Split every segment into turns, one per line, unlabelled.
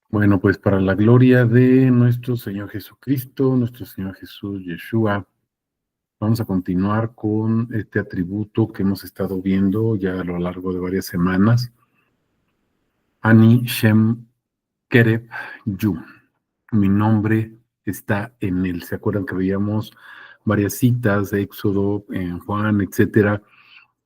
Bueno, pues para la gloria de nuestro Señor Jesucristo, nuestro Señor Jesús Yeshua, vamos a continuar con este atributo que hemos estado viendo ya a lo largo de varias semanas. Ani Shem Kereb Yu. Mi nombre está en él. ¿Se acuerdan que veíamos varias citas de Éxodo, en Juan, etcétera?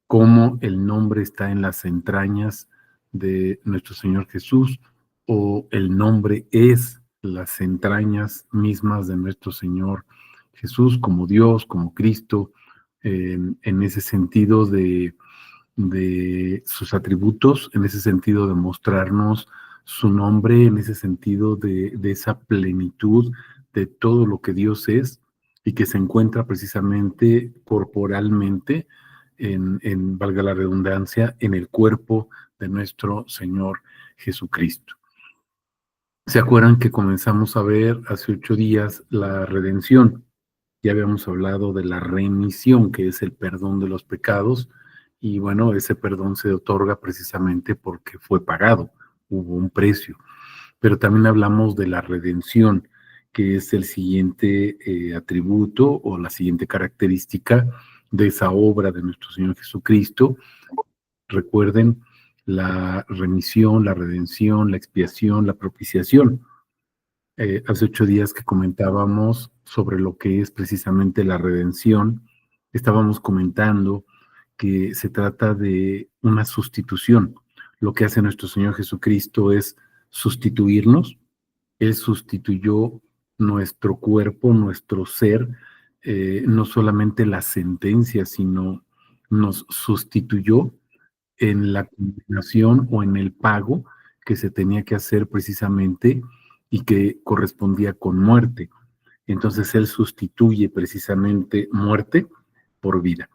Cómo el nombre está en las entrañas de nuestro Señor Jesús, o el nombre es las entrañas mismas de nuestro Señor Jesús como Dios, como Cristo, en ese sentido de sus atributos, en ese sentido de mostrarnos su nombre, en ese sentido de esa plenitud de todo lo que Dios es y que se encuentra precisamente corporalmente valga la redundancia, en el cuerpo de nuestro Señor Jesucristo. ¿Se acuerdan que comenzamos a ver hace 8 días la redención? Ya habíamos hablado de la remisión, que es el perdón de los pecados, y bueno, ese perdón se otorga precisamente porque fue pagado, hubo un precio. Pero también hablamos de la redención, que es el siguiente atributo o la siguiente característica de esa obra de nuestro Señor Jesucristo. Recuerden la remisión, la redención, la expiación, la propiciación. Hace 8 días que comentábamos sobre lo que es precisamente la redención, estábamos comentando que se trata de una sustitución. Lo que hace nuestro Señor Jesucristo es sustituirnos. Él sustituyó nuestro cuerpo, nuestro ser, no solamente la sentencia, sino nos sustituyó en la condenación o en el pago que se tenía que hacer precisamente y que correspondía con muerte. Entonces Él sustituye precisamente muerte por vida.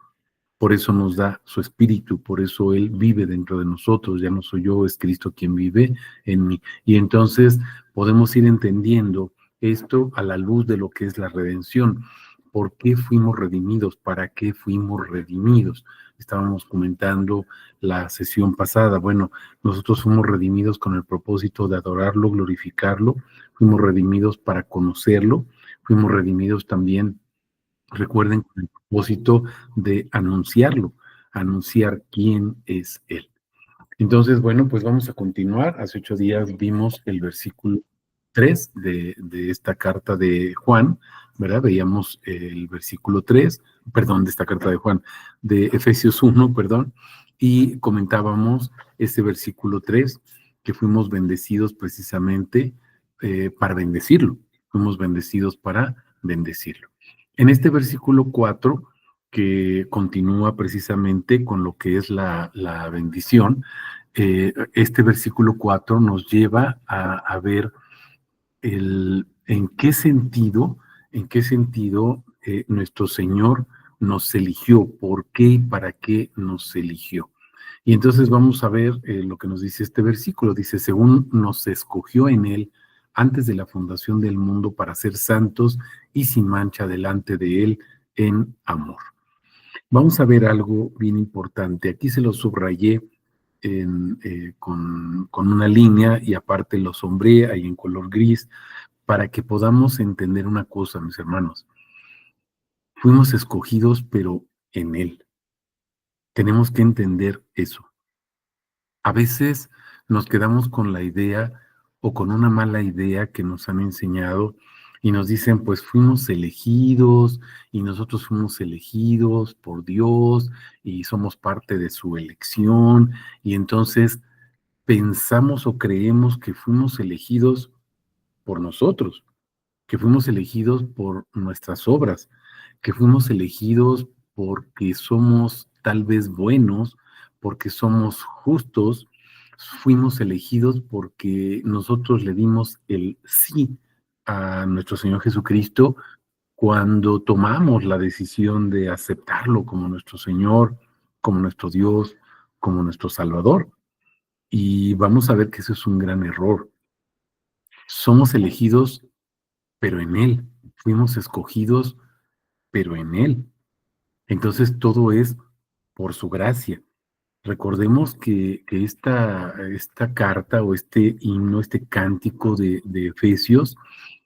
Por eso nos da su espíritu, por eso Él vive dentro de nosotros. Ya no soy yo, es Cristo quien vive en mí. Y entonces podemos ir entendiendo esto a la luz de lo que es la redención. ¿Por qué fuimos redimidos? ¿Para qué fuimos redimidos? Estábamos comentando la sesión pasada. Bueno, nosotros fuimos redimidos con el propósito de adorarlo, glorificarlo. Fuimos redimidos para conocerlo. Fuimos redimidos también, recuerden, con el propósito de anunciarlo, anunciar quién es Él. Entonces, bueno, pues vamos a continuar. Hace 8 días vimos el versículo 3 de esta carta de Juan, ¿verdad? Veíamos el versículo 3, perdón, de esta carta de Juan, de Efesios 1, perdón, y comentábamos este versículo 3, que fuimos bendecidos precisamente para bendecirlo, fuimos bendecidos para bendecirlo. En este versículo 4, que continúa precisamente con lo que es la bendición, este versículo 4 nos lleva a ver en qué sentido nuestro Señor nos eligió, por qué y para qué nos eligió. Y entonces vamos a ver lo que nos dice este versículo. Dice, según nos escogió en Él antes de la fundación del mundo para ser santos y sin mancha delante de Él en amor. Vamos a ver algo bien importante. Aquí se lo subrayé con una línea y aparte lo sombreé ahí en color gris para que podamos entender una cosa, mis hermanos. Fuimos escogidos, pero en Él. Tenemos que entender eso. A veces nos quedamos con la idea o con una mala idea que nos han enseñado y nos dicen, pues fuimos elegidos y nosotros fuimos elegidos por Dios y somos parte de su elección, y entonces pensamos o creemos que fuimos elegidos por nosotros, que fuimos elegidos por nuestras obras, que fuimos elegidos porque somos tal vez buenos, porque somos justos, fuimos elegidos porque nosotros le dimos el sí a nuestro Señor Jesucristo cuando tomamos la decisión de aceptarlo como nuestro Señor, como nuestro Dios, como nuestro Salvador. Y vamos a ver que eso es un gran error. Somos elegidos, pero en Él. Fuimos escogidos, pero en Él. Entonces todo es por su gracia. Recordemos que esta carta o este himno, este cántico de Efesios,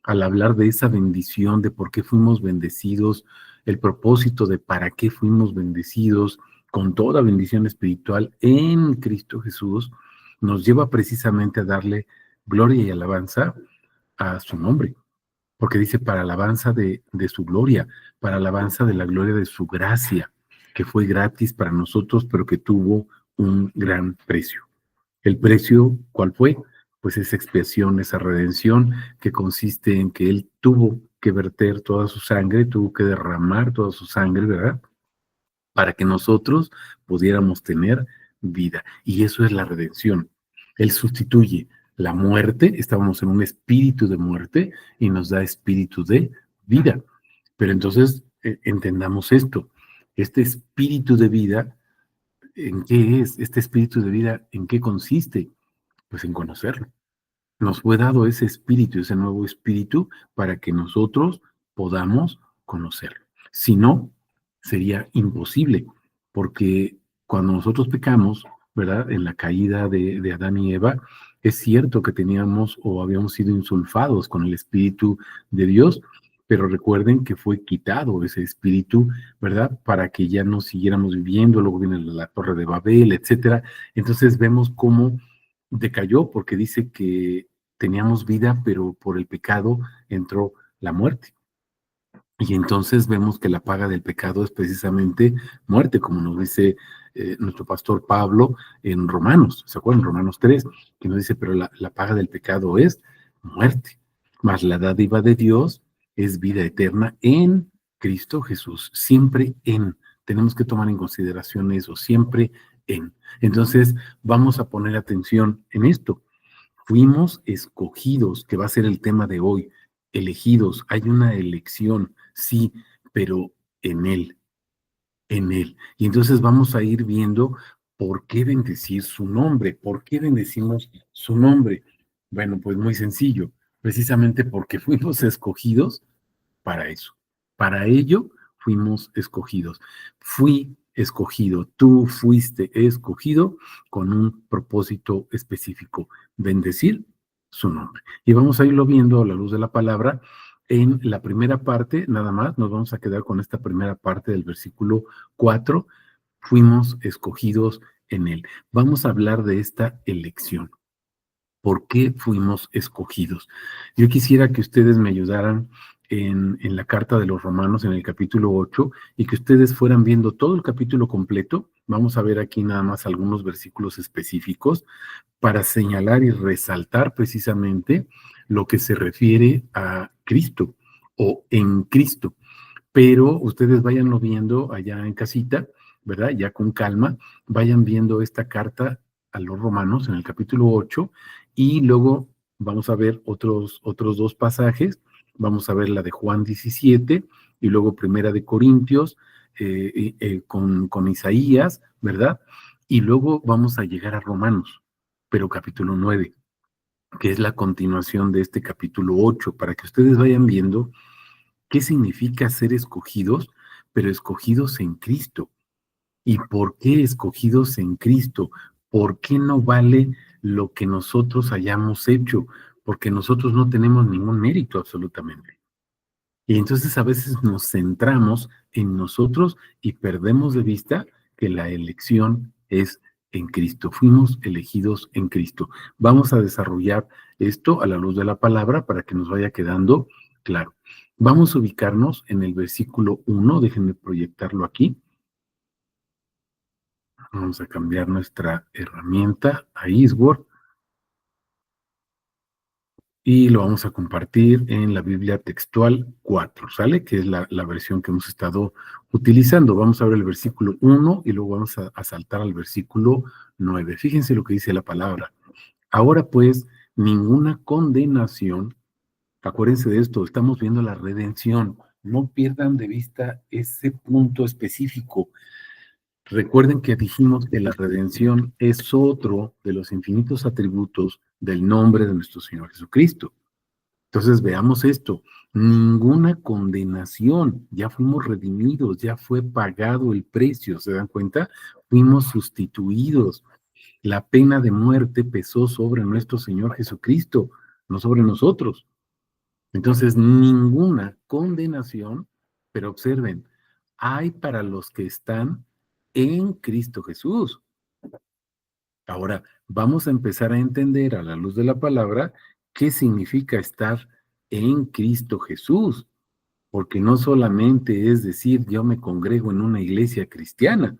al hablar de esa bendición, de por qué fuimos bendecidos, el propósito de para qué fuimos bendecidos con toda bendición espiritual en Cristo Jesús, nos lleva precisamente a darle gloria y alabanza a su nombre, porque dice para alabanza de su gloria, para alabanza de la gloria de su gracia, que fue gratis para nosotros, pero que tuvo un gran precio. ¿El precio cuál fue? Pues esa expiación, esa redención que consiste en que Él tuvo que verter toda su sangre, tuvo que derramar toda su sangre, ¿verdad? Para que nosotros pudiéramos tener vida. Y eso es la redención. Él sustituye la muerte, estábamos en un espíritu de muerte y nos da espíritu de vida. Pero entonces entendamos esto. Este espíritu de vida, ¿en qué es? Este espíritu de vida, ¿en qué consiste? Pues en conocerlo. Nos fue dado ese espíritu, ese nuevo espíritu, para que nosotros podamos conocerlo. Si no, sería imposible, porque cuando nosotros pecamos, ¿verdad? En la caída de Adán y Eva, es cierto que teníamos o habíamos sido insulfados con el espíritu de Dios, pero recuerden que fue quitado ese espíritu, ¿verdad? Para que ya no siguiéramos viviendo, luego viene la Torre de Babel, etcétera. Entonces vemos cómo decayó, porque dice que teníamos vida, pero por el pecado entró la muerte. Y entonces vemos que la paga del pecado es precisamente muerte, como nos dice nuestro pastor Pablo en Romanos, ¿se acuerdan? Romanos 3, que nos dice, pero la paga del pecado es muerte, mas la dádiva de Dios es vida eterna en Cristo Jesús, siempre en. Tenemos que tomar en consideración eso, siempre en. Entonces, vamos a poner atención en esto. Fuimos escogidos, que va a ser el tema de hoy, elegidos. Hay una elección, sí, pero en Él, en Él. Y entonces vamos a ir viendo por qué bendecir su nombre, por qué bendecimos su nombre. Bueno, pues muy sencillo, precisamente porque fuimos escogidos para eso. Para ello fuimos escogidos. Fui escogido, tú fuiste escogido con un propósito específico, bendecir su nombre. Y vamos a irlo viendo a la luz de la palabra. En la primera parte, nada más, nos vamos a quedar con esta primera parte del versículo 4. Fuimos escogidos en él. Vamos a hablar de esta elección. ¿Por qué fuimos escogidos? Yo quisiera que ustedes me ayudaran en la carta de los Romanos, en el capítulo 8, y que ustedes fueran viendo todo el capítulo completo. Vamos a ver aquí nada más algunos versículos específicos para señalar y resaltar precisamente lo que se refiere a Cristo o en Cristo. Pero ustedes váyanlo viendo allá en casita, ¿verdad? Ya con calma, vayan viendo esta carta a los Romanos en el capítulo 8 y luego vamos a ver otros dos pasajes. Vamos a ver la de Juan 17 y luego Primera de Corintios con Isaías, ¿verdad? Y luego vamos a llegar a Romanos, pero capítulo 9, que es la continuación de este capítulo 8, para que ustedes vayan viendo qué significa ser escogidos, pero escogidos en Cristo. ¿Y por qué escogidos en Cristo? ¿Por qué no vale lo que nosotros hayamos hecho? Porque nosotros no tenemos ningún mérito absolutamente. Y entonces a veces nos centramos en nosotros y perdemos de vista que la elección es en Cristo. Fuimos elegidos en Cristo. Vamos a desarrollar esto a la luz de la palabra para que nos vaya quedando claro. Vamos a ubicarnos en el versículo 1. Déjenme proyectarlo aquí. Vamos a cambiar nuestra herramienta a Eastword y lo vamos a compartir en la Biblia textual 4, ¿sale? Que es la versión que hemos estado utilizando. Vamos a ver el versículo 1 y luego vamos a saltar al versículo 9. Fíjense lo que dice la palabra. Ahora pues, ninguna condenación, acuérdense de esto, estamos viendo la redención. No pierdan de vista ese punto específico. Recuerden que dijimos que la redención es otro de los infinitos atributos del nombre de nuestro Señor Jesucristo. Entonces veamos esto. ninguna condenación, ya fuimos redimidos, ya fue pagado el precio, ¿se dan cuenta? Fuimos sustituidos. La pena de muerte pesó sobre nuestro Señor Jesucristo, no sobre nosotros. Entonces, ninguna condenación, pero observen, hay para los que están en Cristo Jesús. Ahora, vamos a empezar a entender a la luz de la palabra qué significa estar en Cristo Jesús, porque no solamente es decir, yo me congrego en una iglesia cristiana.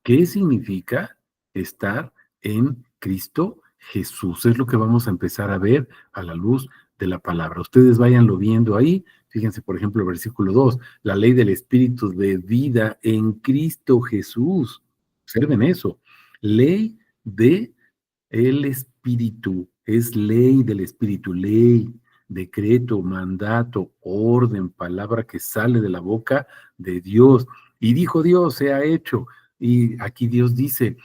¿Qué significa estar en Cristo Jesús? Es lo que vamos a empezar a ver a la luz de la palabra. Ustedes váyanlo viendo ahí. Fíjense, por ejemplo, el versículo 2, la ley del Espíritu de vida en Cristo Jesús. Observen eso. Ley de el Espíritu, es ley del Espíritu, ley, decreto, mandato, orden, palabra que sale de la boca de Dios. Y dijo Dios, se ha hecho. Y aquí Dios dice,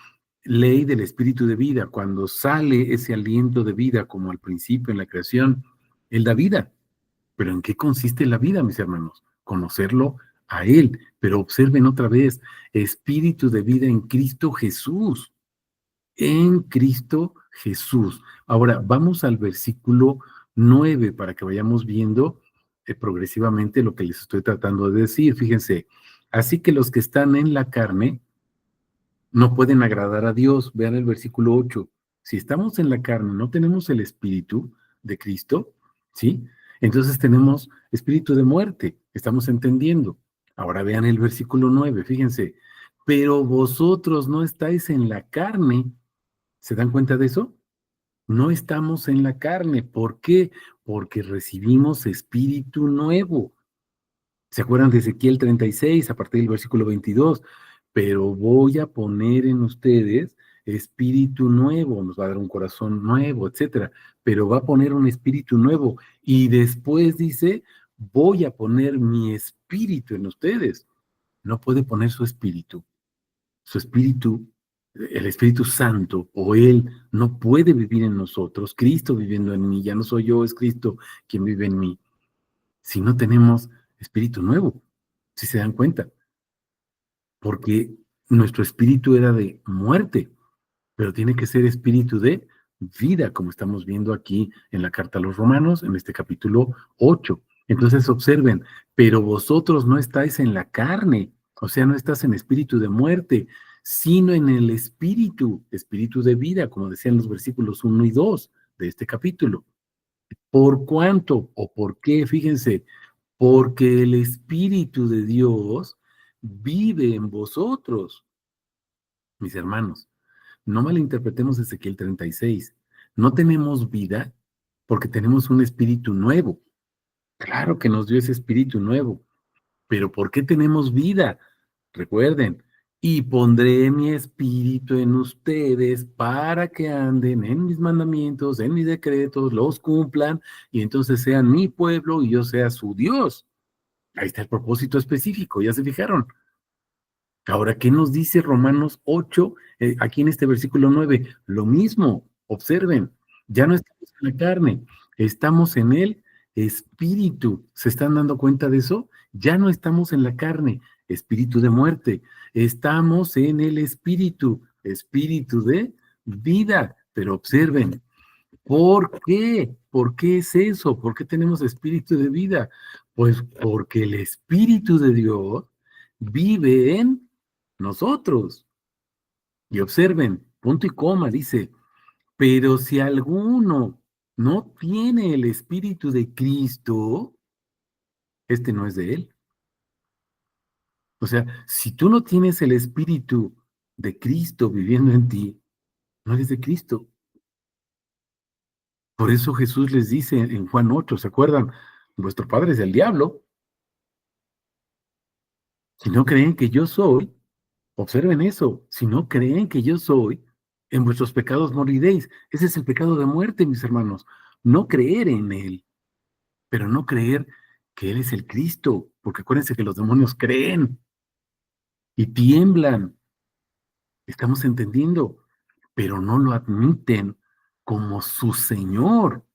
ley del Espíritu de vida. Cuando sale ese aliento de vida, como al principio en la creación, Él da vida. Pero ¿en qué consiste la vida, mis hermanos? Conocerlo a Él. Pero observen otra vez, Espíritu de vida en Cristo Jesús, en Cristo Jesús. Ahora, vamos al versículo 9 para que vayamos viendo progresivamente lo que les estoy tratando de decir. Fíjense, así que los que están en la carne no pueden agradar a Dios. Vean el versículo 8. Si estamos en la carne, no tenemos el espíritu de Cristo, ¿sí? Entonces tenemos espíritu de muerte, estamos entendiendo. Ahora vean el versículo 9, fíjense, pero vosotros no estáis en la carne. ¿Se dan cuenta de eso? No estamos en la carne. ¿Por qué? Porque recibimos espíritu nuevo. ¿Se acuerdan de Ezequiel 36 a partir del versículo 22? Pero voy a poner en ustedes espíritu nuevo, nos va a dar un corazón nuevo, etcétera. Pero va a poner un espíritu nuevo. Y después dice, voy a poner mi espíritu en ustedes. No puede poner su espíritu, el Espíritu Santo o Él no puede vivir en nosotros, Cristo viviendo en mí, ya no soy yo, es Cristo quien vive en mí, si no tenemos espíritu nuevo, si se dan cuenta, porque nuestro espíritu era de muerte, pero tiene que ser espíritu de vida, como estamos viendo aquí en la carta a los Romanos, en este capítulo 8. Entonces observen, pero vosotros no estáis en la carne, o sea, no estás en espíritu de muerte, sino en el espíritu, espíritu de vida, como decían los versículos 1 y 2 de este capítulo. ¿Por cuánto o por qué? Fíjense, porque el espíritu de Dios vive en vosotros, mis hermanos. No malinterpretemos Ezequiel 36. No tenemos vida porque tenemos un espíritu nuevo. Claro que nos dio ese espíritu nuevo, pero ¿por qué tenemos vida? Recuerden, y pondré mi espíritu en ustedes para que anden en mis mandamientos, en mis decretos, los cumplan y entonces sean mi pueblo y yo sea su Dios. Ahí está el propósito específico, ¿ya se fijaron? Ahora, ¿qué nos dice Romanos 8, aquí en este versículo 9? Lo mismo, observen, ya no estamos en la carne, estamos en el espíritu. ¿Se están dando cuenta de eso? Ya no estamos en la carne, espíritu de muerte, estamos en el espíritu, espíritu de vida. Pero observen, ¿por qué? ¿Por qué es eso? ¿Por qué tenemos espíritu de vida? Pues porque el Espíritu de Dios vive en nosotros. Y observen, punto y coma, dice, pero si alguno no tiene el Espíritu de Cristo, este no es de él. O sea, si tú no tienes el Espíritu de Cristo viviendo en ti, no eres de Cristo. Por eso Jesús les dice en Juan 8, ¿se acuerdan? Vuestro padre es el diablo. Si no creen que yo soy, observen eso, si no creen que yo soy, en vuestros pecados moriréis. Ese es el pecado de muerte, mis hermanos. No creer en Él, pero no creer que Él es el Cristo, porque acuérdense que los demonios creen y tiemblan. Estamos entendiendo, pero no lo admiten como su Señor.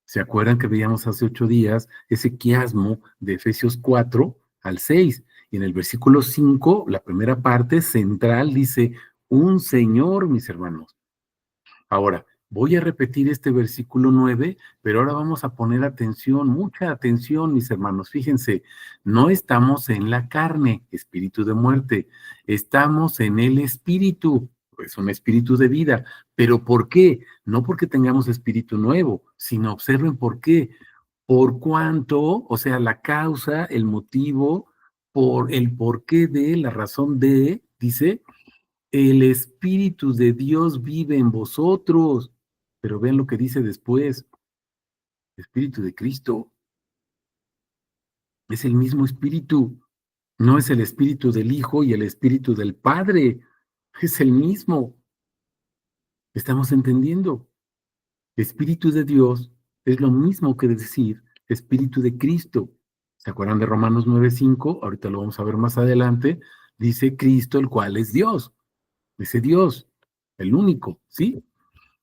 ¿Se acuerdan que veíamos hace 8 días ese quiasmo de Efesios 4 al 6? Y en el versículo 5, la primera parte central dice, un Señor, mis hermanos. Ahora, voy a repetir este versículo 9, pero ahora vamos a poner atención, mucha atención, mis hermanos. Fíjense, no estamos en la carne, espíritu de muerte, estamos en el espíritu, es un espíritu de vida. ¿Pero por qué? No porque tengamos espíritu nuevo, sino observen por qué. Por cuanto, o sea, la causa, el motivo, por el porqué de, la razón de, dice, el Espíritu de Dios vive en vosotros. Pero vean lo que dice después, Espíritu de Cristo. Es el mismo Espíritu. No es el Espíritu del Hijo y el Espíritu del Padre. Es el mismo. ¿Estamos entendiendo? Espíritu de Dios es lo mismo que decir Espíritu de Cristo. ¿Se acuerdan de Romanos 9:5? Ahorita lo vamos a ver más adelante. Dice Cristo, el cual es Dios. Ese Dios, el único, ¿sí?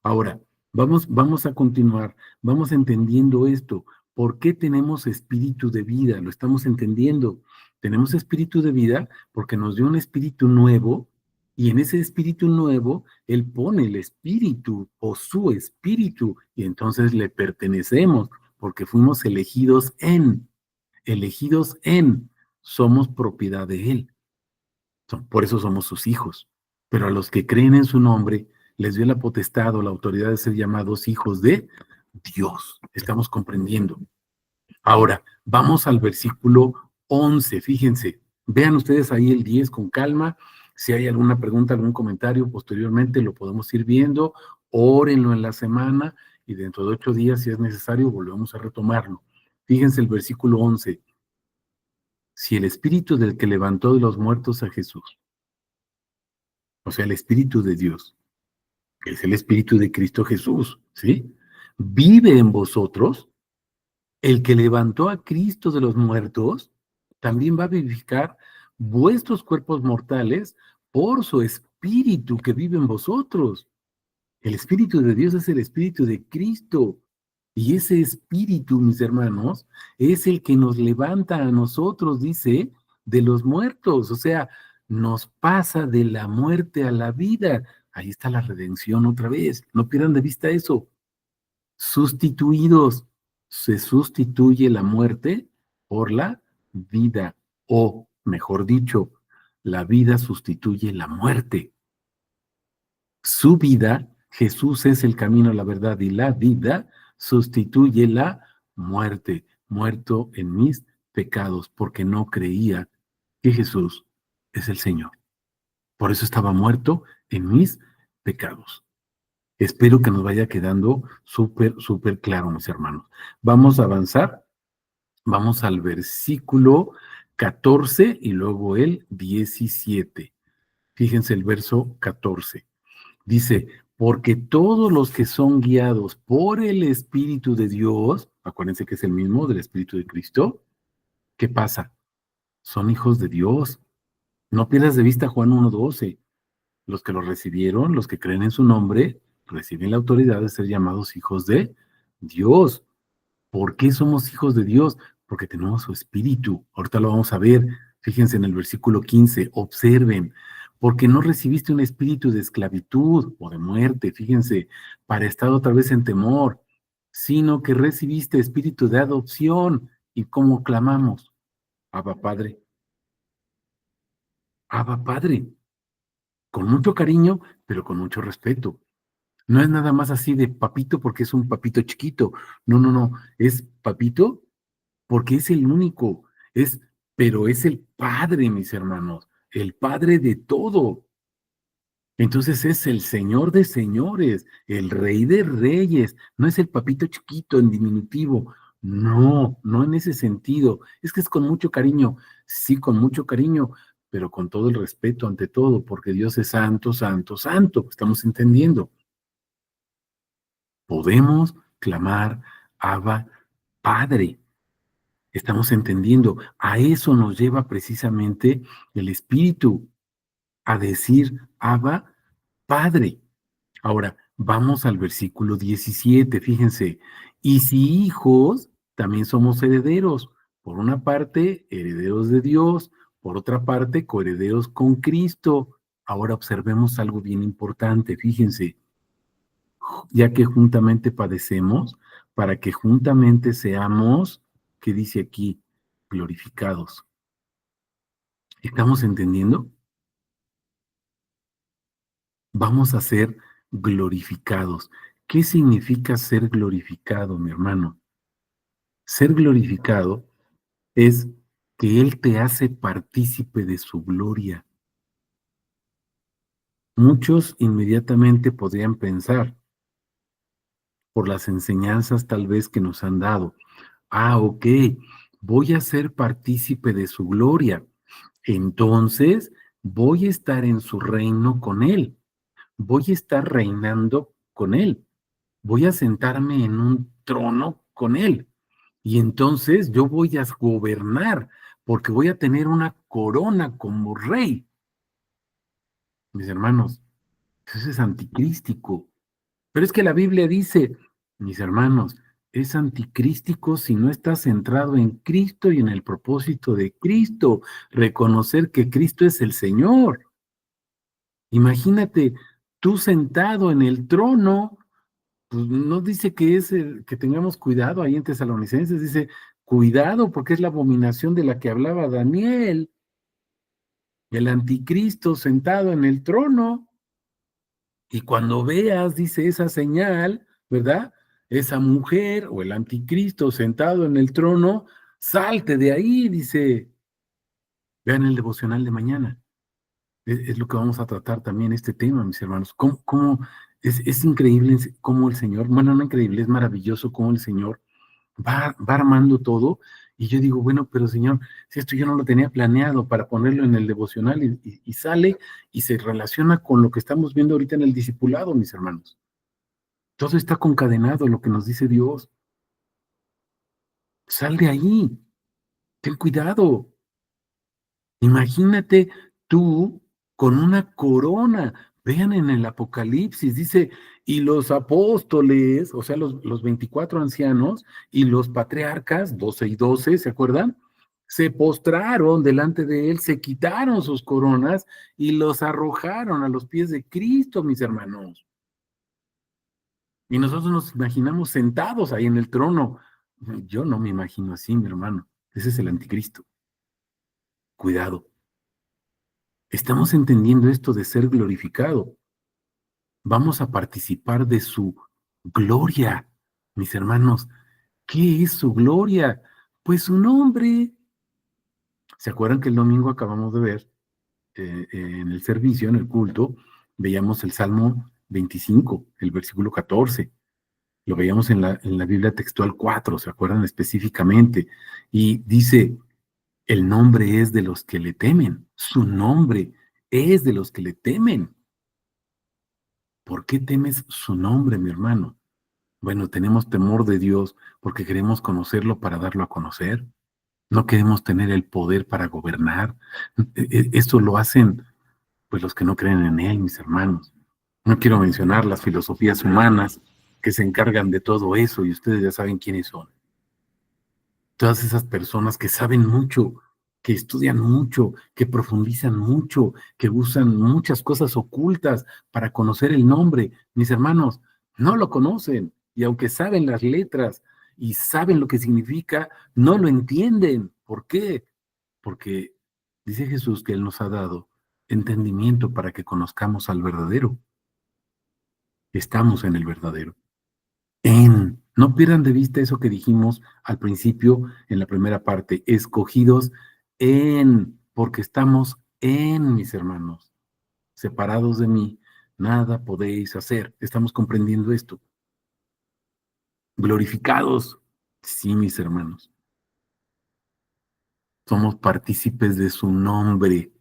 Ahora, vamos a continuar, vamos entendiendo esto. ¿Por qué tenemos espíritu de vida? Lo estamos entendiendo. Tenemos espíritu de vida porque nos dio un espíritu nuevo y en ese espíritu nuevo Él pone el espíritu o su espíritu y entonces le pertenecemos porque fuimos elegidos en, somos propiedad de Él. Por eso somos sus hijos. Pero a los que creen en su nombre, les dio la potestad o la autoridad de ser llamados hijos de Dios. Estamos comprendiendo. Ahora, vamos al versículo 11. Fíjense, vean ustedes ahí el 10 con calma. Si hay alguna pregunta, algún comentario, posteriormente lo podemos ir viendo. Órenlo en la semana y dentro de 8 días, si es necesario, volvemos a retomarlo. Fíjense el versículo 11. Si el espíritu del que levantó de los muertos a Jesús, o sea, el Espíritu de Dios, que es el Espíritu de Cristo Jesús, ¿sí? Vive en vosotros, el que levantó a Cristo de los muertos, también va a vivificar vuestros cuerpos mortales por su Espíritu que vive en vosotros. El Espíritu de Dios es el Espíritu de Cristo. Y ese Espíritu, mis hermanos, es el que nos levanta a nosotros, dice, de los muertos. O sea, nos pasa de la muerte a la vida. Ahí está la redención otra vez. No pierdan de vista eso. Sustituidos. Se sustituye la muerte por la vida. O, mejor dicho, la vida sustituye la muerte. Su vida, Jesús es el camino, la verdad y la vida, sustituye la muerte, muerto en mis pecados, porque no creía que Jesús es el Señor. Por eso estaba muerto en mis pecados. Espero que nos vaya quedando súper, súper claro, mis hermanos. Vamos a avanzar. Vamos al versículo 14 y luego el 17. Fíjense el verso 14. Dice, porque todos los que son guiados por el Espíritu de Dios, acuérdense que es el mismo del Espíritu de Cristo, ¿qué pasa? Son hijos de Dios. No pierdas de vista Juan 1:12. Los que lo recibieron, los que creen en su nombre, reciben la autoridad de ser llamados hijos de Dios. ¿Por qué somos hijos de Dios? Porque tenemos su espíritu. Ahorita lo vamos a ver. Fíjense en el versículo 15, observen, porque no recibiste un espíritu de esclavitud o de muerte, fíjense, para estar otra vez en temor, sino que recibiste espíritu de adopción. ¿Y cómo clamamos? Abba Padre, Abba Padre, con mucho cariño, pero con mucho respeto. No es nada más así de papito porque es un papito chiquito. No, no, no. Es papito porque es el único, pero es el Padre, mis hermanos, el Padre de todo. Entonces es el Señor de señores, el Rey de reyes, no es el papito chiquito en diminutivo, no, no en ese sentido, es que es con mucho cariño, sí, con mucho cariño, pero con todo el respeto ante todo, porque Dios es santo, santo, santo, estamos entendiendo. Podemos clamar, Abba, Padre. Estamos entendiendo, a eso nos lleva precisamente el Espíritu, a decir, Abba, Padre. Ahora, Vamos al versículo 17, fíjense. Y si hijos, también somos herederos. Por una parte, herederos de Dios, por otra parte, coherederos con Cristo. Ahora observemos algo bien importante, fíjense, ya que juntamente padecemos, para que juntamente seamos, ¿qué dice aquí? Glorificados. ¿Estamos entendiendo? Vamos a ser glorificados. ¿Qué significa ser glorificado, mi hermano? Ser glorificado es que Él te hace partícipe de su gloria. Muchos inmediatamente podrían pensar, por las enseñanzas tal vez que nos han dado, ok, voy a ser partícipe de su gloria, entonces voy a estar en su reino con Él, voy a estar reinando con Él, voy a sentarme en un trono con Él. Y entonces yo voy a gobernar, porque voy a tener una corona como rey. Mis hermanos, eso es anticrístico. Pero es que la Biblia dice, mis hermanos, es anticrístico si no estás centrado en Cristo y en el propósito de Cristo, reconocer que Cristo es el Señor. Imagínate, tú sentado en el trono, pues no dice que es que tengamos cuidado ahí en Tesalonicenses, dice cuidado porque es la abominación de la que hablaba Daniel, el anticristo sentado en el trono. Y cuando veas, dice esa señal, ¿verdad? Esa mujer o el anticristo sentado en el trono, salte de ahí, dice. Vean el devocional de mañana. Es lo que vamos a tratar también este tema, mis hermanos. Es increíble cómo el Señor, bueno, no increíble, es maravilloso cómo el Señor va armando todo, y yo digo, bueno, pero Señor, si esto yo no lo tenía planeado para ponerlo en el devocional y sale y se relaciona con lo que estamos viendo ahorita en el discipulado, mis hermanos. Todo está concadenado, lo que nos dice Dios. Sal de ahí, ten cuidado. Imagínate tú con una corona. Vean en el Apocalipsis, dice, y los apóstoles, o sea, los 24 ancianos y los patriarcas, 12 y 12, ¿se acuerdan? Se postraron delante de él, se quitaron sus coronas y los arrojaron a los pies de Cristo, mis hermanos. Y nosotros nos imaginamos sentados ahí en el trono. Yo no me imagino así, mi hermano. Ese es el anticristo. Cuidado. Estamos entendiendo esto de ser glorificado. Vamos a participar de su gloria, mis hermanos. ¿Qué es su gloria? Pues su nombre. ¿Se acuerdan que el domingo acabamos de ver en el servicio, en el culto, veíamos el Salmo 25, el versículo 14? Lo veíamos en la Biblia textual 4, ¿se acuerdan específicamente? Y dice, el nombre es de los que le temen, su nombre es de los que le temen. ¿Por qué temes su nombre, mi hermano? Bueno, tenemos temor de Dios porque queremos conocerlo para darlo a conocer. No queremos tener el poder para gobernar. Esto lo hacen pues los que no creen en Él, mis hermanos. No quiero mencionar las filosofías humanas que se encargan de todo eso y ustedes ya saben quiénes son. Todas esas personas que saben mucho, que estudian mucho, que profundizan mucho, que usan muchas cosas ocultas para conocer el nombre. Mis hermanos, no lo conocen y aunque saben las letras y saben lo que significa, no lo entienden. ¿Por qué? Porque dice Jesús que Él nos ha dado entendimiento para que conozcamos al verdadero. Estamos en el verdadero. No pierdan de vista eso que dijimos al principio en la primera parte, escogidos porque estamos en mis hermanos, separados de mí, nada podéis hacer. Estamos comprendiendo esto. Glorificados, sí, mis hermanos. Somos partícipes de su nombre,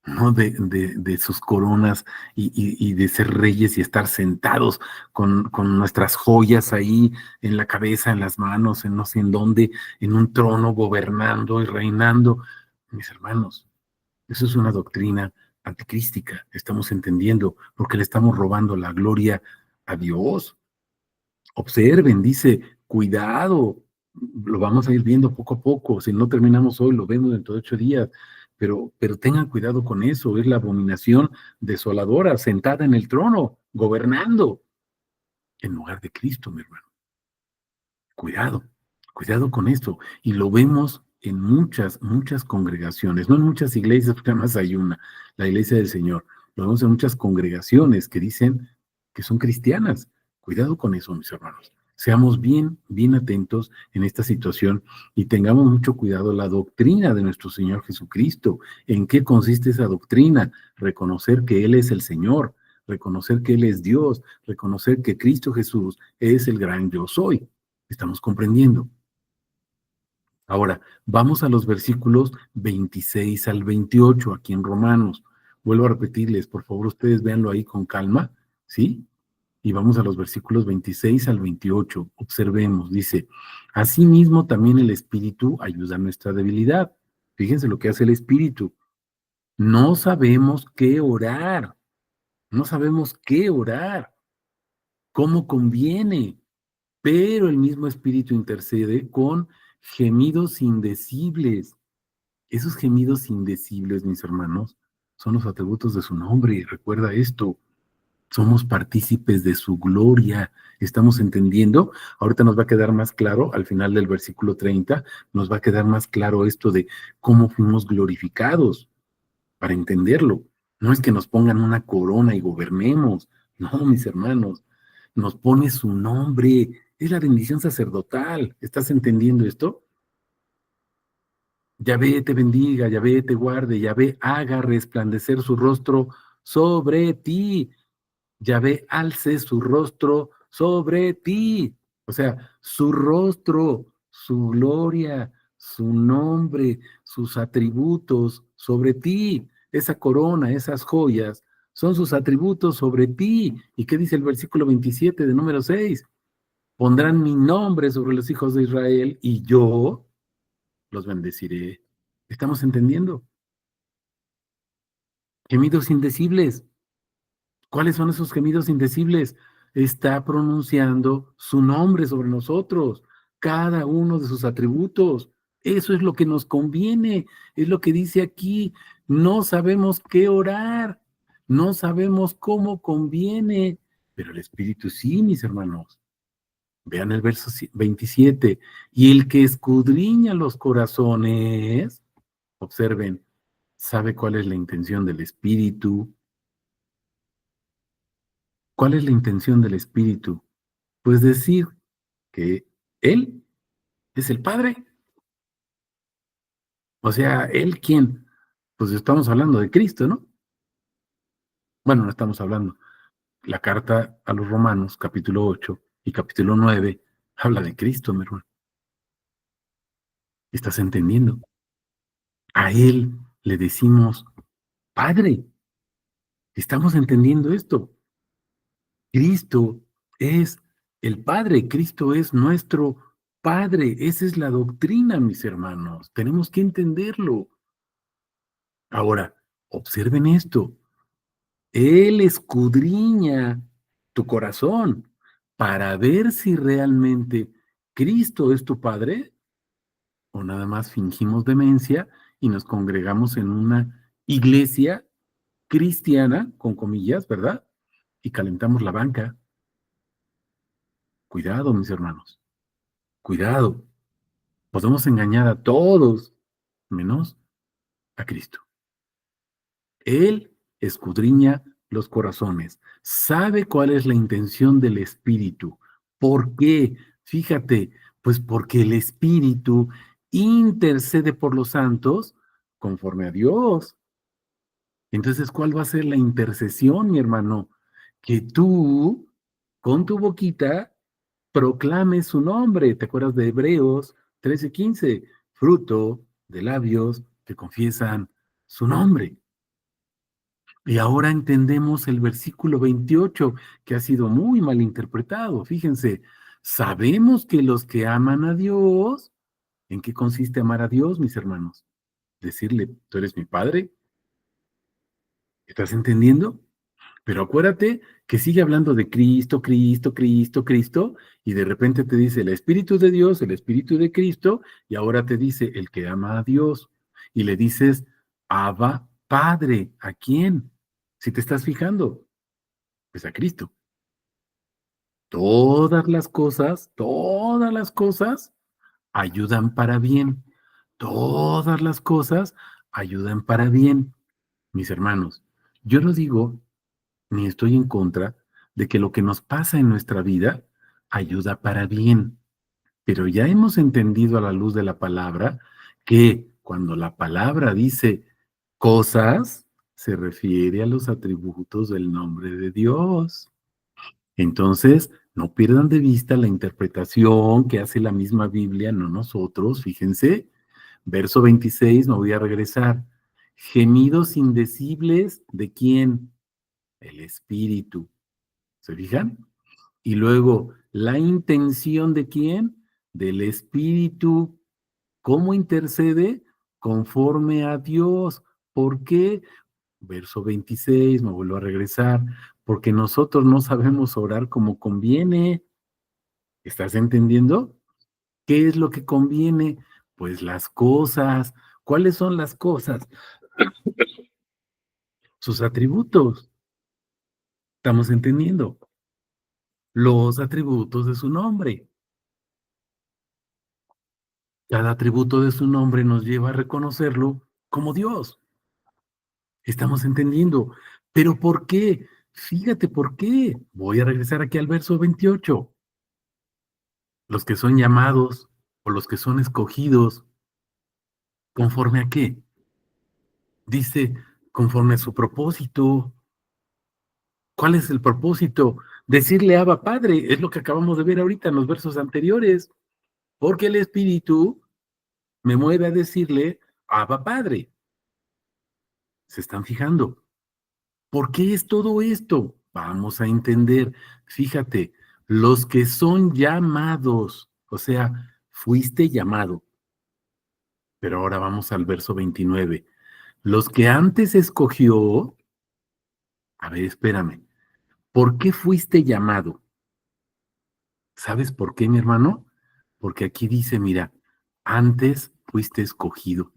¿no? De sus coronas y de ser reyes y estar sentados con nuestras joyas ahí en la cabeza, en las manos, en no sé en dónde, en un trono gobernando y reinando. Mis hermanos, eso es una doctrina anticrística, estamos entendiendo, porque le estamos robando la gloria a Dios. Observen, dice, cuidado, lo vamos a ir viendo poco a poco, si no terminamos hoy, lo vemos dentro de 8 días, pero tengan cuidado con eso, es la abominación desoladora, sentada en el trono, gobernando, en lugar de Cristo, mi hermano. Cuidado, cuidado con esto. Y lo vemos en muchas, muchas congregaciones, no en muchas iglesias, porque además hay una, la iglesia del Señor. Lo vemos en muchas congregaciones que dicen que son cristianas. Cuidado con eso, mis hermanos. Seamos bien, bien atentos en esta situación y tengamos mucho cuidado la doctrina de nuestro Señor Jesucristo. ¿En qué consiste esa doctrina? Reconocer que Él es el Señor, reconocer que Él es Dios, reconocer que Cristo Jesús es el gran yo soy. Estamos comprendiendo. Ahora, vamos a los versículos 26 al 28, aquí en Romanos. Vuelvo a repetirles, por favor, ustedes véanlo ahí con calma, ¿sí? Y vamos a los versículos 26 al 28. Observemos, dice, asimismo también el Espíritu ayuda a nuestra debilidad. Fíjense lo que hace el Espíritu. No sabemos qué orar, no sabemos qué orar, cómo conviene, pero el mismo Espíritu intercede con gemidos indecibles. Esos gemidos indecibles, mis hermanos, son los atributos de su nombre. Recuerda esto. Somos partícipes de su gloria. ¿Estamos entendiendo? Ahorita nos va a quedar más claro, al final del versículo 30, nos va a quedar más claro esto de cómo fuimos glorificados, para entenderlo. No es que nos pongan una corona y gobernemos. No, mis hermanos, nos pone su nombre. Es la bendición sacerdotal. ¿Estás entendiendo esto? Yahvé te bendiga, Yahvé te guarde, Yahvé haga resplandecer su rostro sobre ti. Yahvé alce su rostro sobre ti. O sea, su rostro, su gloria, su nombre, sus atributos sobre ti. Esa corona, esas joyas, son sus atributos sobre ti. ¿Y qué dice el versículo 27 de número 6? Pondrán mi nombre sobre los hijos de Israel y yo los bendeciré. ¿Estamos entendiendo? Gemidos indecibles. ¿Cuáles son esos gemidos indecibles? Está pronunciando su nombre sobre nosotros, cada uno de sus atributos. Eso es lo que nos conviene, es lo que dice aquí. No sabemos qué orar, no sabemos cómo conviene, pero el Espíritu sí, mis hermanos. Vean el verso 27. Y el que escudriña los corazones, observen, sabe cuál es la intención del Espíritu. ¿Cuál es la intención del Espíritu? Pues decir que Él es el Padre. O sea, ¿Él quién? Pues estamos hablando de Cristo, ¿no? Bueno, no estamos hablando. La carta a los Romanos, capítulo 8 y capítulo 9, habla de Cristo, mi hermano. ¿Estás entendiendo? A Él le decimos Padre. ¿Estamos entendiendo esto? Cristo es el Padre, Cristo es nuestro Padre. Esa es la doctrina, mis hermanos. Tenemos que entenderlo. Ahora, observen esto. Él escudriña tu corazón para ver si realmente Cristo es tu Padre o nada más fingimos demencia y nos congregamos en una iglesia cristiana, con comillas, ¿verdad? Y calentamos la banca. Cuidado, mis hermanos. Cuidado. Podemos engañar a todos, menos a Cristo. Él escudriña los corazones, sabe cuál es la intención del Espíritu. ¿Por qué? Fíjate, pues porque el Espíritu intercede por los santos conforme a Dios. Entonces, ¿cuál va a ser la intercesión, mi hermano? Que tú, con tu boquita, proclames su nombre. ¿Te acuerdas de Hebreos 13:15? Fruto de labios que confiesan su nombre. Y ahora entendemos el versículo 28, que ha sido muy mal interpretado. Fíjense, sabemos que los que aman a Dios, ¿en qué consiste amar a Dios, mis hermanos? Decirle, tú eres mi padre. ¿Estás entendiendo? Pero acuérdate que sigue hablando de Cristo, Cristo, Cristo, Cristo, y de repente te dice el Espíritu de Dios, el Espíritu de Cristo, y ahora te dice el que ama a Dios. Y le dices, Abba, Padre, ¿a quién? Si te estás fijando, pues a Cristo. Todas las cosas ayudan para bien. Todas las cosas ayudan para bien, mis hermanos. Yo no digo ni estoy en contra de que lo que nos pasa en nuestra vida ayuda para bien, pero ya hemos entendido a la luz de la palabra que cuando la palabra dice cosas, se refiere a los atributos del nombre de Dios. Entonces, no pierdan de vista la interpretación que hace la misma Biblia, no nosotros. Fíjense, verso 26, me voy a regresar. Gemidos indecibles, ¿de quién? El Espíritu. ¿Se fijan? Y luego, la intención de quién? Del Espíritu. ¿Cómo intercede? Conforme a Dios. ¿Por qué? Verso 26, me vuelvo a regresar, porque nosotros no sabemos orar como conviene. ¿Estás entendiendo? ¿Qué es lo que conviene? Pues las cosas. ¿Cuáles son las cosas? Sus atributos. ¿Estamos entendiendo? Los atributos de su nombre. Cada atributo de su nombre nos lleva a reconocerlo como Dios. Estamos entendiendo. ¿Pero por qué? Fíjate por qué. Voy a regresar aquí al verso 28. Los que son llamados o los que son escogidos, ¿conforme a qué? Dice, conforme a su propósito. ¿Cuál es el propósito? Decirle Abba Padre, es lo que acabamos de ver ahorita en los versos anteriores, porque el Espíritu me mueve a decirle Abba Padre. ¿Se están fijando? ¿Por qué es todo esto? Vamos a entender. Fíjate, los que son llamados, o sea, fuiste llamado. Pero ahora vamos al verso 29. Los que antes escogió, a ver, espérame, ¿por qué fuiste llamado? ¿Sabes por qué, mi hermano? Porque aquí dice, mira, antes fuiste escogido.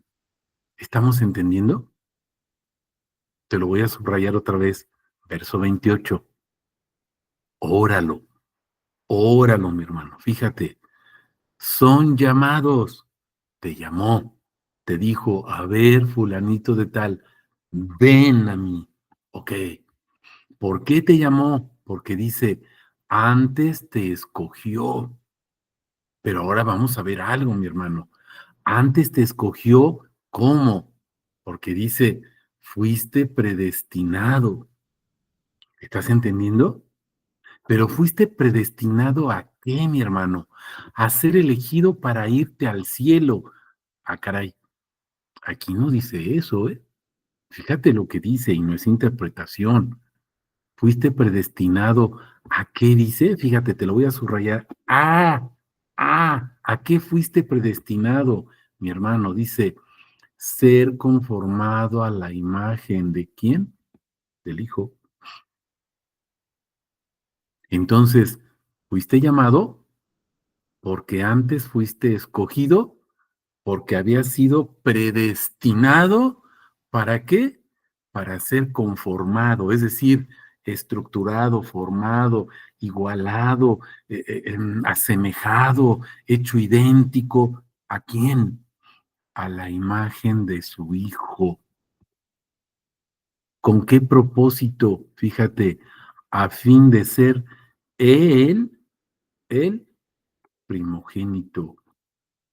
¿Estamos entendiendo? Te lo voy a subrayar otra vez. Verso 28. Óralo, óralo, mi hermano. Fíjate, son llamados. Te llamó, te dijo, a ver, fulanito de tal, ven a mí. Ok, ¿por qué te llamó? Porque dice, antes te escogió. Pero ahora vamos a ver algo, mi hermano. Antes te escogió, ¿cómo? Porque dice, fuiste predestinado. ¿Estás entendiendo? Pero fuiste predestinado a qué, mi hermano? A ser elegido para irte al cielo. Ah, caray, aquí no dice eso, ¿eh? Fíjate lo que dice y no es interpretación. Fuiste predestinado. ¿A qué dice? Fíjate, te lo voy a subrayar. ¿A qué fuiste predestinado? Mi hermano dice, ser conformado a la imagen de quién? Del Hijo. Entonces, fuiste llamado porque antes fuiste escogido, porque había sido predestinado. ¿Para qué? Para ser conformado, es decir, estructurado, formado, igualado, asemejado, hecho idéntico. ¿A quién? A la imagen de su Hijo. ¿Con qué propósito? Fíjate, a fin de ser Él, el primogénito.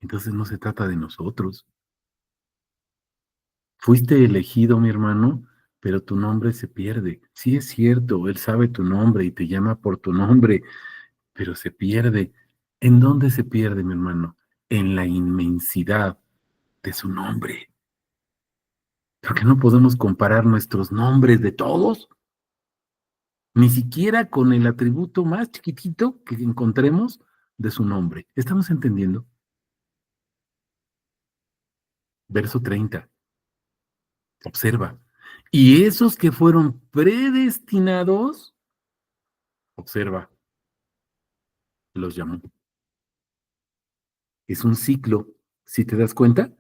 Entonces no se trata de nosotros. Fuiste elegido, mi hermano, pero tu nombre se pierde. Sí es cierto, Él sabe tu nombre y te llama por tu nombre, pero se pierde. ¿En dónde se pierde, mi hermano? En la inmensidad de su nombre. ¿Por qué no podemos comparar nuestros nombres de todos? Ni siquiera con el atributo más chiquitito que encontremos de su nombre. ¿Estamos entendiendo? Verso 30. Observa. Y esos que fueron predestinados, observa, los llamó. Es un ciclo. Si te das cuenta,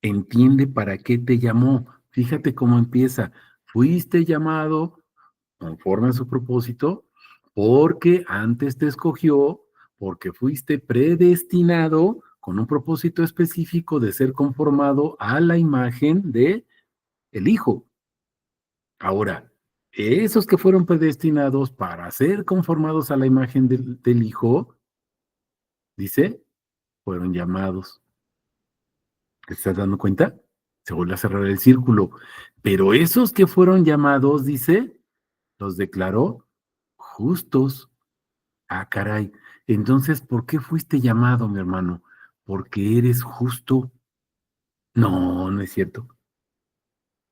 entiende para qué te llamó. Fíjate cómo empieza. Fuiste llamado conforme a su propósito, porque antes te escogió, porque fuiste predestinado con un propósito específico de ser conformado a la imagen de el Hijo. Ahora, esos que fueron predestinados para ser conformados a la imagen del Hijo, dice, fueron llamados. ¿Te estás dando cuenta? Se vuelve a cerrar el círculo. Pero esos que fueron llamados, dice, los declaró justos. Ah, caray. Entonces, ¿por qué fuiste llamado, mi hermano? ¿Porque eres justo? No, no es cierto.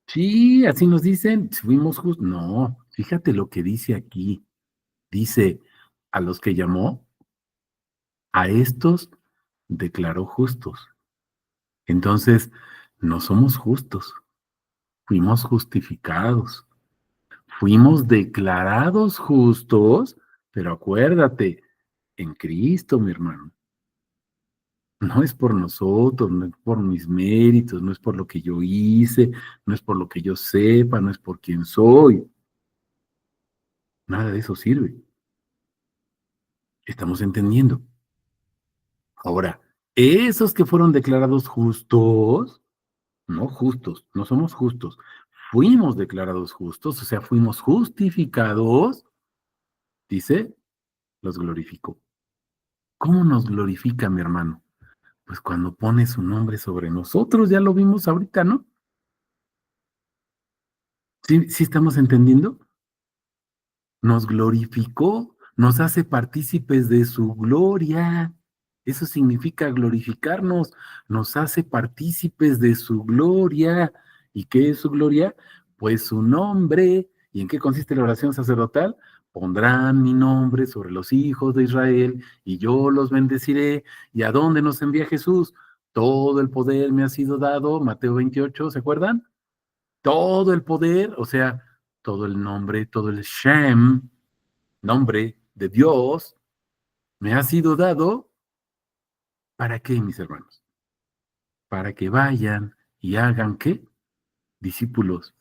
Sí, así nos dicen, fuimos justos. No, fíjate lo que dice aquí. Dice, a los que llamó, a estos declaró justos. Entonces, no somos justos, fuimos justificados, fuimos declarados justos, pero acuérdate, en Cristo, mi hermano. No es por nosotros, no es por mis méritos, no es por lo que yo hice, no es por lo que yo sepa, no es por quién soy. Nada de eso sirve. Estamos entendiendo. Ahora, esos que fueron declarados justos, no justos, no somos justos. Fuimos declarados justos, o sea, fuimos justificados, dice, los glorificó. ¿Cómo nos glorifica, mi hermano? Pues cuando pone su nombre sobre nosotros, ya lo vimos ahorita, ¿no? ¿Sí, sí estamos entendiendo? Nos glorificó, nos hace partícipes de su gloria. Eso significa glorificarnos, nos hace partícipes de su gloria. ¿Y qué es su gloria? Pues su nombre. ¿Y en qué consiste la oración sacerdotal? Pondrán mi nombre sobre los hijos de Israel y yo los bendeciré. ¿Y a dónde nos envía Jesús? Todo el poder me ha sido dado, Mateo 28, ¿se acuerdan? Todo el poder, o sea, todo el nombre, todo el Shem, nombre de Dios, me ha sido dado. ¿Para qué, mis hermanos? Para que vayan y hagan ¿qué? Discípulos.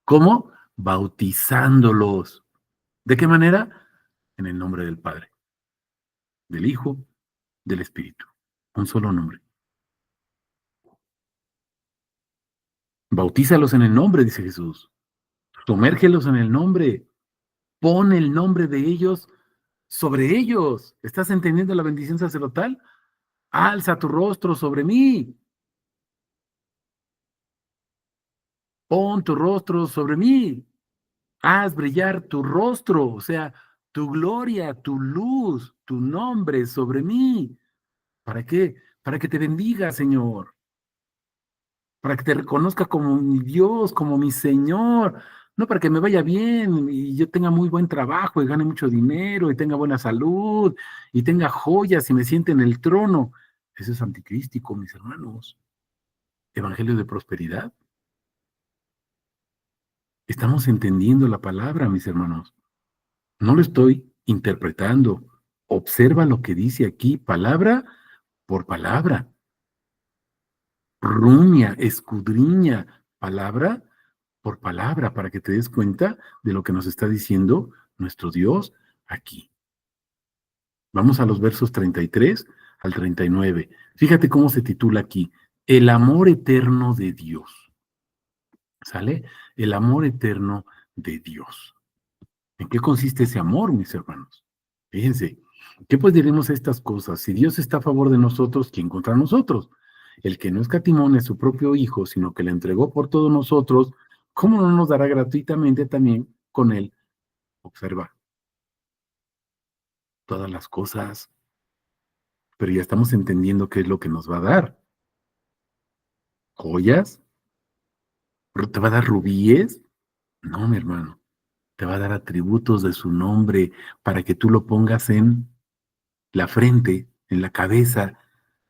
¿Cómo? Bautizándolos. ¿De qué manera? En el nombre del Padre, del Hijo, del Espíritu. Un solo nombre. Bautízalos en el nombre, dice Jesús. Sumérgelos en el nombre. Pon el nombre de ellos sobre ellos. ¿Estás entendiendo la bendición sacerdotal? Alza tu rostro sobre mí. Pon tu rostro sobre mí. Haz brillar tu rostro, o sea, tu gloria, tu luz, tu nombre sobre mí. ¿Para qué? Para que te bendiga, Señor. Para que te reconozca como mi Dios, como mi Señor. No para que me vaya bien y yo tenga muy buen trabajo y gane mucho dinero y tenga buena salud y tenga joyas y me siente en el trono. Eso es anticrístico, mis hermanos. Evangelio de prosperidad. Estamos entendiendo la palabra, mis hermanos. No lo estoy interpretando. Observa lo que dice aquí, palabra por palabra. Rumia, escudriña, palabra por palabra, para que te des cuenta de lo que nos está diciendo nuestro Dios aquí. Vamos a los versos 33 al 39. Fíjate cómo se titula aquí, el amor eterno de Dios. ¿Sale? El amor eterno de Dios. ¿En qué consiste ese amor, mis hermanos? Fíjense, ¿qué pues diremos a estas cosas? Si Dios está a favor de nosotros, ¿quién contra nosotros? El que no escatimó a su propio Hijo, sino que le entregó por todos nosotros, ¿cómo no nos dará gratuitamente también con él? Observa, todas las cosas, pero ya estamos entendiendo qué es lo que nos va a dar. ¿Joyas? ¿Te va a dar rubíes? No, mi hermano, te va a dar atributos de su nombre para que tú lo pongas en la frente, en la cabeza,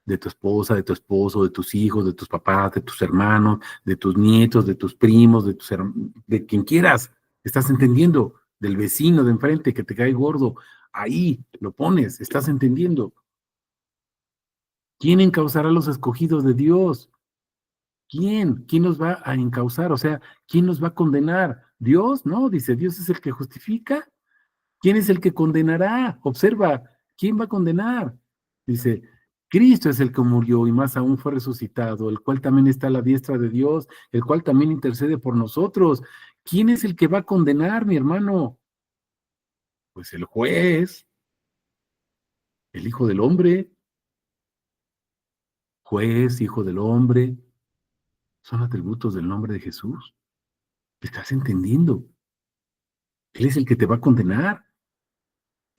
de tu esposa, de tu esposo, de tus hijos, de tus papás, de tus hermanos, de tus nietos, de tus primos, de quien quieras. ¿Estás entendiendo? Del vecino de enfrente que te cae gordo. Ahí lo pones. ¿Estás entendiendo? ¿Quién encauzará a los escogidos de Dios? ¿Quién? ¿Quién nos va a encauzar? O sea, ¿quién nos va a condenar? ¿Dios? No, dice, Dios es el que justifica. ¿Quién es el que condenará? Observa, ¿quién va a condenar? Dice, Cristo es el que murió y más aún fue resucitado, el cual también está a la diestra de Dios, el cual también intercede por nosotros. ¿Quién es el que va a condenar, mi hermano? Pues el juez, el Hijo del Hombre, juez, Hijo del Hombre, son atributos del nombre de Jesús. ¿Estás entendiendo? Él es el que te va a condenar.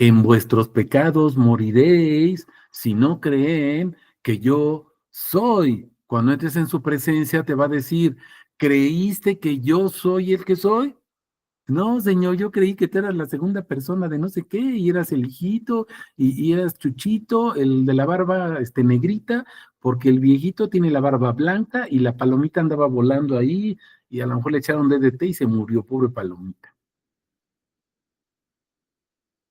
En vuestros pecados moriréis si no creen que yo soy. Cuando entres en su presencia te va a decir, ¿creíste que yo soy el que soy? No, señor, yo creí que tú eras la segunda persona de no sé qué, y eras el hijito, y eras Chuchito, el de la barba negrita, porque el viejito tiene la barba blanca y la palomita andaba volando ahí, y a lo mejor le echaron DDT y se murió, pobre palomita.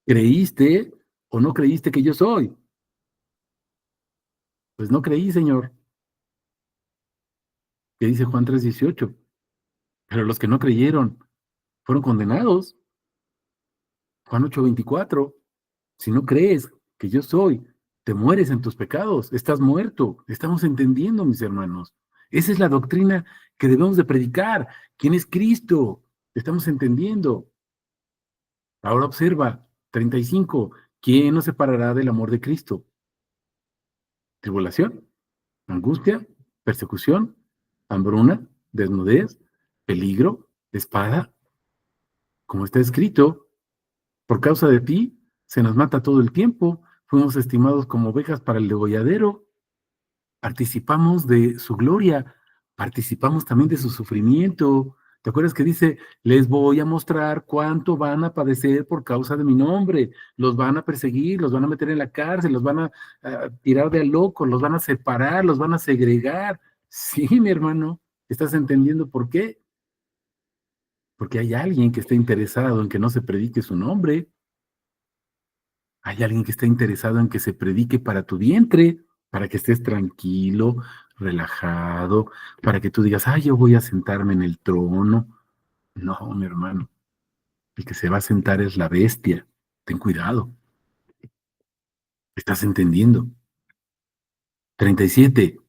¿Creíste o no creíste que yo soy? Pues no creí, señor, que dice Juan 3:18. Pero los que no creyeron fueron condenados. Juan 8:24. Si no crees que yo soy, te mueres en tus pecados, estás muerto. Estamos entendiendo, mis hermanos. Esa es la doctrina que debemos de predicar. ¿Quién es Cristo? Estamos entendiendo. Ahora observa, 35. ¿Quién nos separará del amor de Cristo? Tribulación, angustia, persecución, hambruna, desnudez, peligro, espada, como está escrito, por causa de ti se nos mata todo el tiempo, fuimos estimados como ovejas para el degolladero, participamos de su gloria, participamos también de su sufrimiento. ¿Te acuerdas que dice, les voy a mostrar cuánto van a padecer por causa de mi nombre? Los van a perseguir, los van a meter en la cárcel, los van a tirar de a locos, los van a separar, los van a segregar. Sí, mi hermano, ¿estás entendiendo por qué? Porque hay alguien que está interesado en que no se predique su nombre. Hay alguien que está interesado en que se predique para tu vientre, para que estés tranquilo, relajado, para que tú digas, yo voy a sentarme en el trono. No, mi hermano, el que se va a sentar es la bestia. Ten cuidado. ¿Estás entendiendo? 37.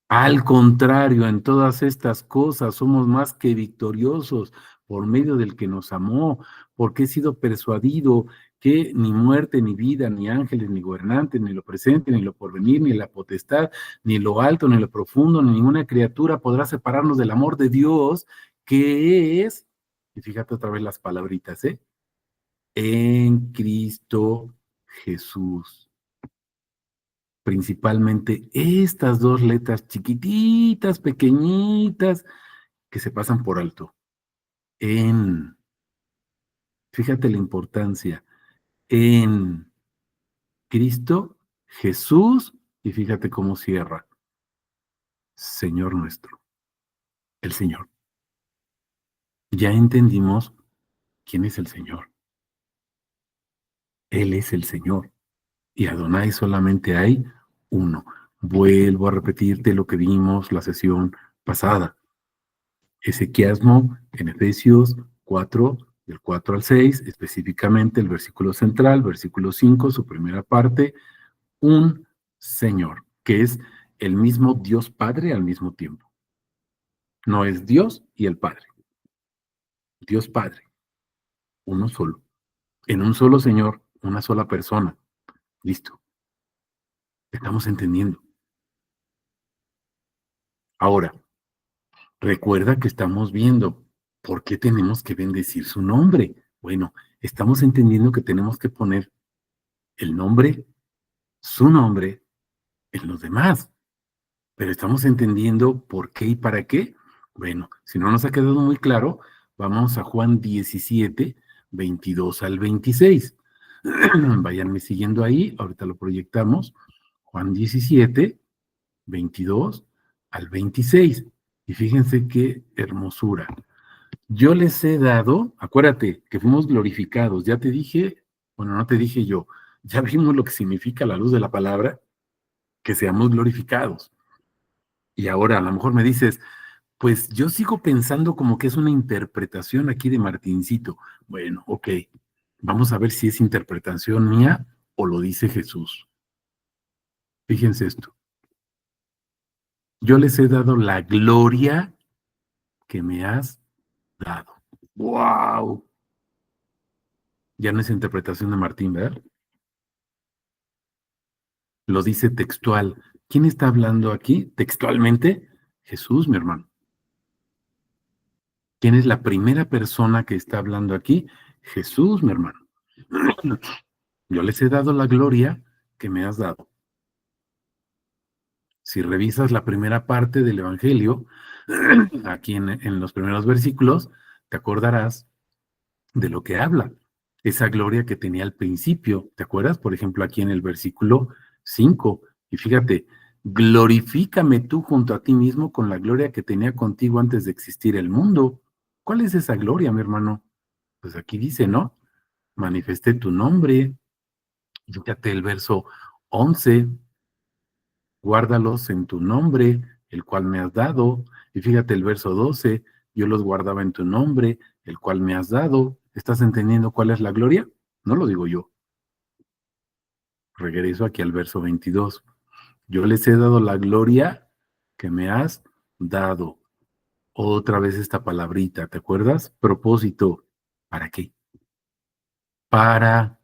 Al contrario, en todas estas cosas somos más que victoriosos por medio del que nos amó, porque he sido persuadido que ni muerte, ni vida, ni ángeles, ni gobernantes, ni lo presente, ni lo porvenir, ni la potestad, ni lo alto, ni lo profundo, ni ninguna criatura podrá separarnos del amor de Dios, que es, y fíjate otra vez las palabritas, en Cristo Jesús. Principalmente estas dos letras chiquititas, pequeñitas, que se pasan por alto. Fíjate la importancia, en Cristo Jesús, y fíjate cómo cierra, Señor nuestro, el Señor. Ya entendimos quién es el Señor. Él es el Señor. Y Adonai solamente hay uno. Vuelvo a repetirte lo que vimos la sesión pasada. Ezequiasmo en Efesios 4, del 4 al 6, específicamente el versículo central, versículo 5, su primera parte, un Señor, que es el mismo Dios Padre al mismo tiempo. No es Dios y el Padre. Dios Padre, uno solo. En un solo Señor, una sola persona. Listo. Estamos entendiendo. Ahora, recuerda que estamos viendo por qué tenemos que bendecir su nombre. Bueno, estamos entendiendo que tenemos que poner el nombre, su nombre, en los demás. Pero estamos entendiendo por qué y para qué. Bueno, si no nos ha quedado muy claro, vamos a Juan 17, 22 al 26. Váyanme siguiendo ahí, ahorita lo proyectamos. Juan 17. 22 al 26. Y fíjense qué hermosura. Yo les he dado, acuérdate que fuimos glorificados, ya te dije, bueno, no te dije yo, ya vimos lo que significa la luz de la palabra, que seamos glorificados. Y ahora a lo mejor me dices, pues yo sigo pensando como que es una interpretación aquí de Martincito. Bueno, ok, vamos a ver si es interpretación mía o lo dice Jesús. Fíjense esto. Yo les he dado la gloria que me has dado. ¡Wow! Ya no es interpretación de Martín, ¿verdad? Lo dice textual. ¿Quién está hablando aquí textualmente? Jesús, mi hermano. ¿Quién es la primera persona que está hablando aquí? Jesús, mi hermano. Yo les he dado la gloria que me has dado. Si revisas la primera parte del Evangelio, aquí en los primeros versículos, te acordarás de lo que habla. Esa gloria que tenía al principio. ¿Te acuerdas? Por ejemplo, aquí en el versículo 5. Y fíjate, glorifícame tú junto a ti mismo con la gloria que tenía contigo antes de existir el mundo. ¿Cuál es esa gloria, mi hermano? Pues aquí dice, ¿no? Manifesté tu nombre. Fíjate el verso 11. Guárdalos en tu nombre, el cual me has dado. Y fíjate el verso 12. Yo los guardaba en tu nombre, el cual me has dado. ¿Estás entendiendo cuál es la gloria? No lo digo yo. Regreso aquí al verso 22. Yo les he dado la gloria que me has dado. Otra vez esta palabrita, ¿te acuerdas? Propósito. ¿Para qué? Para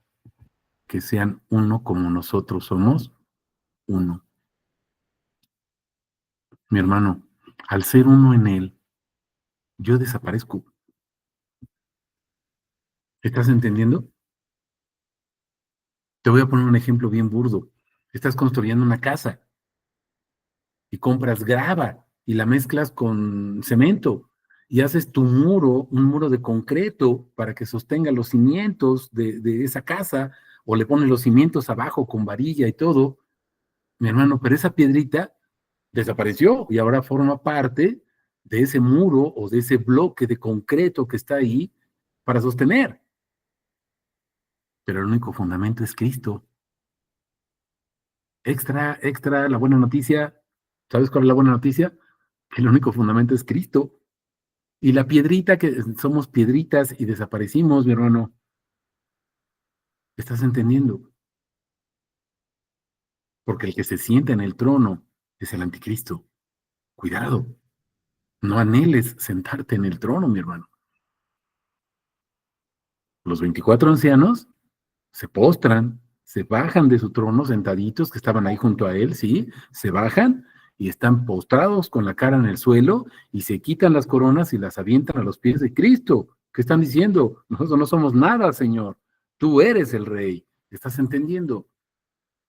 que sean uno como nosotros somos uno. Mi hermano, al ser uno en él, yo desaparezco. ¿Estás entendiendo? Te voy a poner un ejemplo bien burdo. Estás construyendo una casa y compras grava y la mezclas con cemento y haces tu muro, un muro de concreto para que sostenga los cimientos de esa casa, o le pones los cimientos abajo con varilla y todo, mi hermano, pero esa piedrita desapareció y ahora forma parte de ese muro o de ese bloque de concreto que está ahí para sostener. Pero el único fundamento es Cristo. Extra, extra, la buena noticia. ¿Sabes cuál es la buena noticia? Que el único fundamento es Cristo. Y la piedrita, que somos piedritas y desaparecimos, mi hermano. ¿Estás entendiendo? Porque el que se sienta en el trono es el anticristo. Cuidado, no anheles sentarte en el trono, mi hermano. Los 24 ancianos se postran, se bajan de su trono sentaditos, que estaban ahí junto a él, ¿sí? Se bajan y están postrados con la cara en el suelo y se quitan las coronas y las avientan a los pies de Cristo. ¿Qué están diciendo? Nosotros no somos nada, Señor. Tú eres el Rey. ¿Estás entendiendo?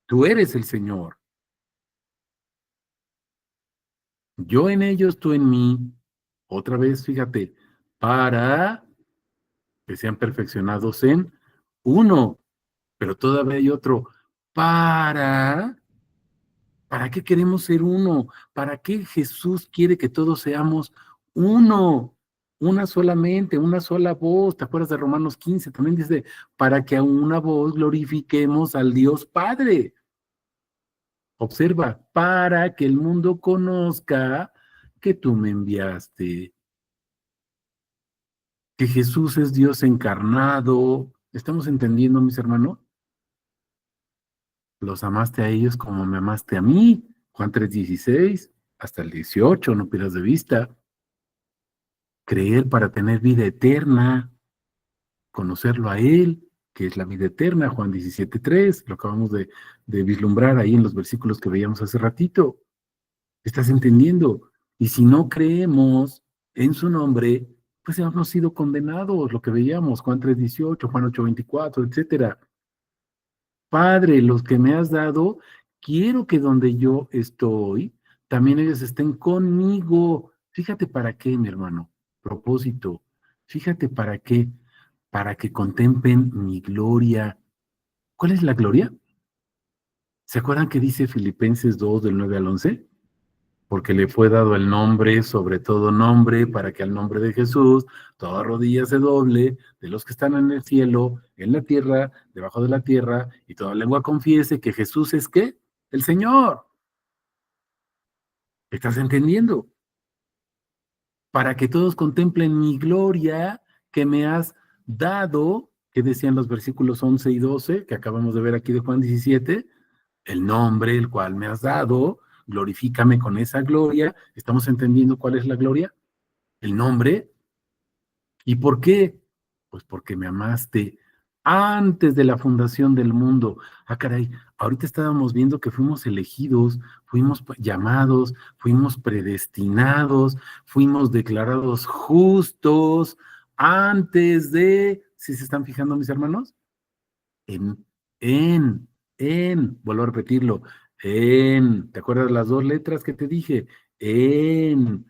Tú eres el Señor. Yo en ellos, tú en mí. Otra vez, fíjate, para que sean perfeccionados en uno. Pero todavía hay otro. ¿Para qué queremos ser uno? ¿Para qué Jesús quiere que todos seamos uno? Una solamente, una sola voz. ¿Te acuerdas de Romanos 15? También dice, para que a una voz glorifiquemos al Dios Padre. Observa, para que el mundo conozca que tú me enviaste, que Jesús es Dios encarnado. ¿Estamos entendiendo, mis hermanos? Los amaste a ellos como me amaste a mí. Juan 3:16 hasta el 18, no pierdas de vista. Creer para tener vida eterna, conocerlo a Él, que es la vida eterna, Juan 17:3, lo acabamos de vislumbrar ahí en los versículos que veíamos hace ratito. ¿Estás entendiendo? Y si no creemos en su nombre, pues hemos sido condenados, lo que veíamos, Juan 3:18, Juan 8:24, etcétera. Padre, los que me has dado, quiero que donde yo estoy, también ellos estén conmigo. Fíjate para qué, mi hermano. Propósito. Fíjate para qué. Para que contemplen mi gloria. ¿Cuál es la gloria? ¿Se acuerdan que dice Filipenses 2 del 9 al 11? porque le fue dado el nombre sobre todo nombre, para que al nombre de Jesús toda rodilla se doble, de los que están en el cielo, en la tierra, debajo de la tierra, y toda lengua confiese que Jesús es ¿qué? El Señor. ¿Estás entendiendo? Para que todos contemplen mi gloria que me has dado, que decían los versículos 11 y 12, que acabamos de ver aquí de Juan 17, el nombre el cual me has dado, glorifícame con esa gloria. ¿Estamos entendiendo cuál es la gloria? El nombre. ¿Y por qué? Pues porque me amaste antes de la fundación del mundo. Ah, caray, ahorita estábamos viendo que fuimos elegidos, fuimos llamados, fuimos predestinados, fuimos declarados justos antes de, ¿sí se están fijando mis hermanos? En, en, vuelvo a repetirlo, ¿te acuerdas las dos letras que te dije? En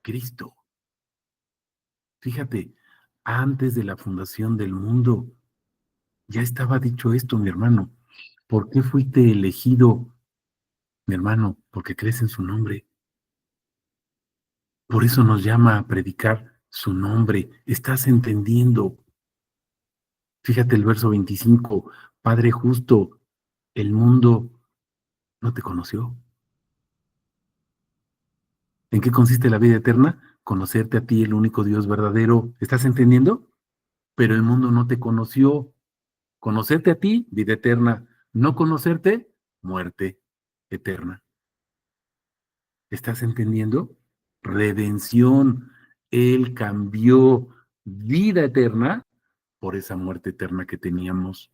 Cristo. Fíjate, antes de la fundación del mundo, ya estaba dicho esto, mi hermano. ¿Por qué fuiste elegido, mi hermano? Porque crees en su nombre. Por eso nos llama a predicar su nombre. ¿Estás entendiendo? Fíjate el verso 25. Padre justo, el mundo no te conoció. ¿En qué consiste la vida eterna? Conocerte a ti, el único Dios verdadero. ¿Estás entendiendo? Pero el mundo no te conoció. Conocerte a ti, vida eterna. No conocerte, muerte eterna. ¿Estás entendiendo? Redención. Él cambió vida eterna por esa muerte eterna que teníamos.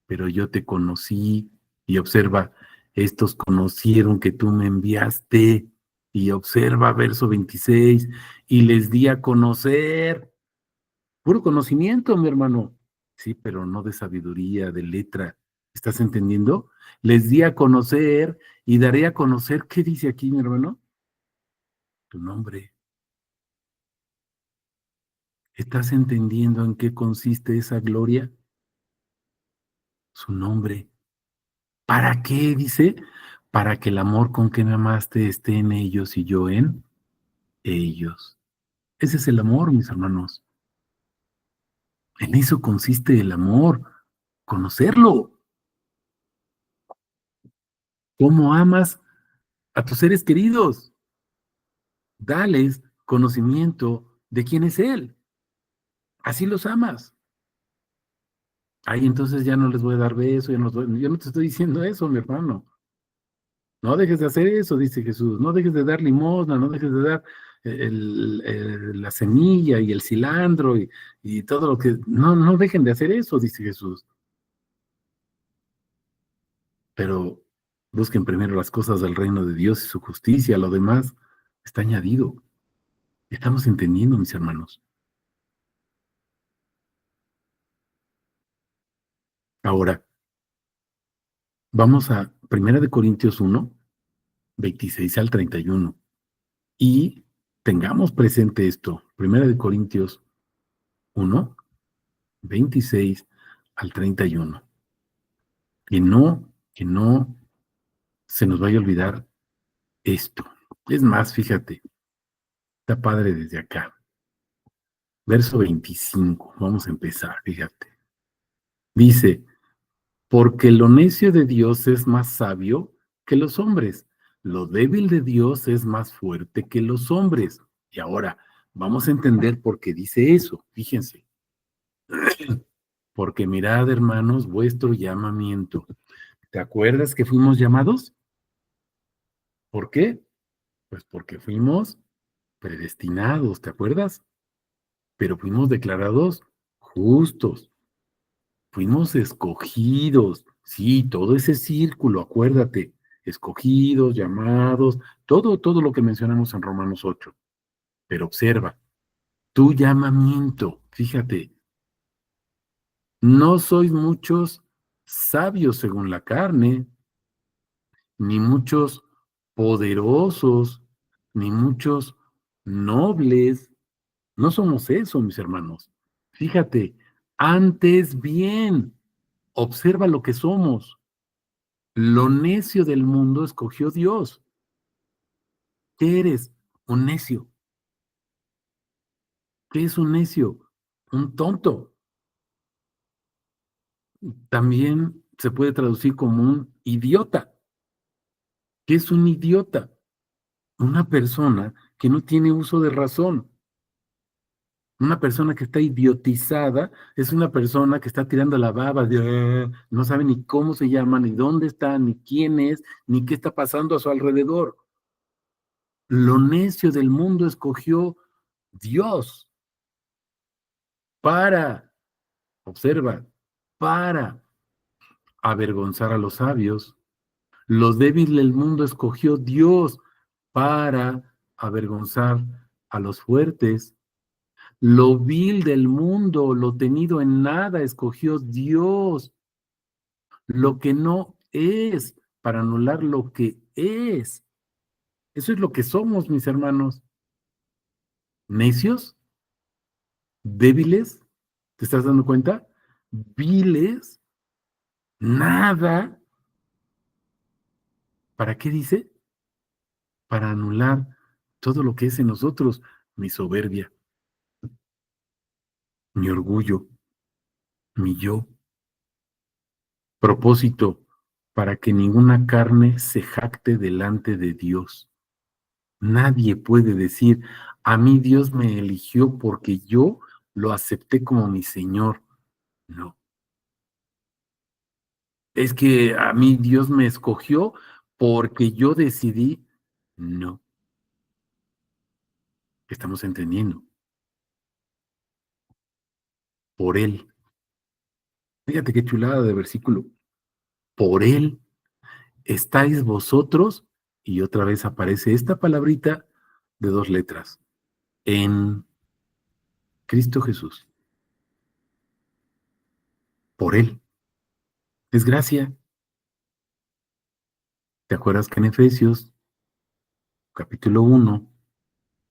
Pero yo te conocí y observa, estos conocieron que tú me enviaste. Y observa verso 26, y les di a conocer. Puro conocimiento, mi hermano. Sí, pero no de sabiduría, de letra. ¿Estás entendiendo? Les di a conocer y daré a conocer, ¿qué dice aquí, mi hermano? Tu nombre. ¿Estás entendiendo en qué consiste esa gloria? Su nombre. ¿Para qué? Dice, para que el amor con que me amaste esté en ellos y yo en ellos. Ese es el amor, mis hermanos. En eso consiste el amor, conocerlo. ¿Cómo amas a tus seres queridos? Dales conocimiento de quién es Él. Así los amas. Ahí entonces ya no les voy a dar beso, yo no te estoy diciendo eso, mi hermano. No dejes de hacer eso, dice Jesús. No dejes de dar limosna, no dejes de dar la semilla y el cilantro y todo lo que... No, no dejen de hacer eso, dice Jesús. Pero busquen primero las cosas del reino de Dios y su justicia, lo demás está añadido. Estamos entendiendo, mis hermanos. Ahora, vamos a 1 Corintios 1, 26 al 31. Y tengamos presente esto. 1 Corintios 1, 26 al 31. Que no se nos vaya a olvidar esto. Es más, fíjate, está padre desde acá. Verso 25. Vamos a empezar, fíjate. Dice, porque lo necio de Dios es más sabio que los hombres. Lo débil de Dios es más fuerte que los hombres. Y ahora, vamos a entender por qué dice eso. Fíjense. Porque mirad, hermanos, vuestro llamamiento. ¿Te acuerdas que fuimos llamados? ¿Por qué? Pues porque fuimos predestinados, ¿te acuerdas? Pero fuimos declarados justos. Fuimos escogidos, sí, todo ese círculo, acuérdate, escogidos, llamados, todo lo que mencionamos en Romanos 8. Pero observa, tu llamamiento, fíjate, no sois muchos sabios según la carne, ni muchos poderosos, ni muchos nobles. No somos eso, mis hermanos. Fíjate, antes bien, observa lo que somos. Lo necio del mundo escogió Dios. ¿Qué eres? Un necio. ¿Qué es un necio? Un tonto. También se puede traducir como un idiota. ¿Qué es un idiota? Una persona que no tiene uso de razón. Una persona que está idiotizada es una persona que está tirando la baba de no sabe ni cómo se llama, ni dónde está, ni quién es, ni qué está pasando a su alrededor. Lo necio del mundo escogió Dios para, observa, para avergonzar a los sabios. Lo débil del mundo escogió Dios para avergonzar a los fuertes. Lo vil del mundo, lo tenido en nada, escogió Dios. Lo que no es, para anular lo que es. Eso es lo que somos, mis hermanos. Necios, débiles, ¿te estás dando cuenta? Viles, nada. ¿Para qué dice? Para anular todo lo que es en nosotros, mi soberbia, mi orgullo, mi yo. Propósito, para que ninguna carne se jacte delante de Dios. Nadie puede decir, a mí Dios me eligió porque yo lo acepté como mi Señor. No, es que a mí Dios me escogió porque yo decidí. No, estamos entendiendo. Por Él. Fíjate qué chulada de versículo. Por Él estáis vosotros, y otra vez aparece esta palabrita de 2 letras, en Cristo Jesús. Por Él. Es gracia. ¿Te acuerdas que en Efesios, capítulo 1,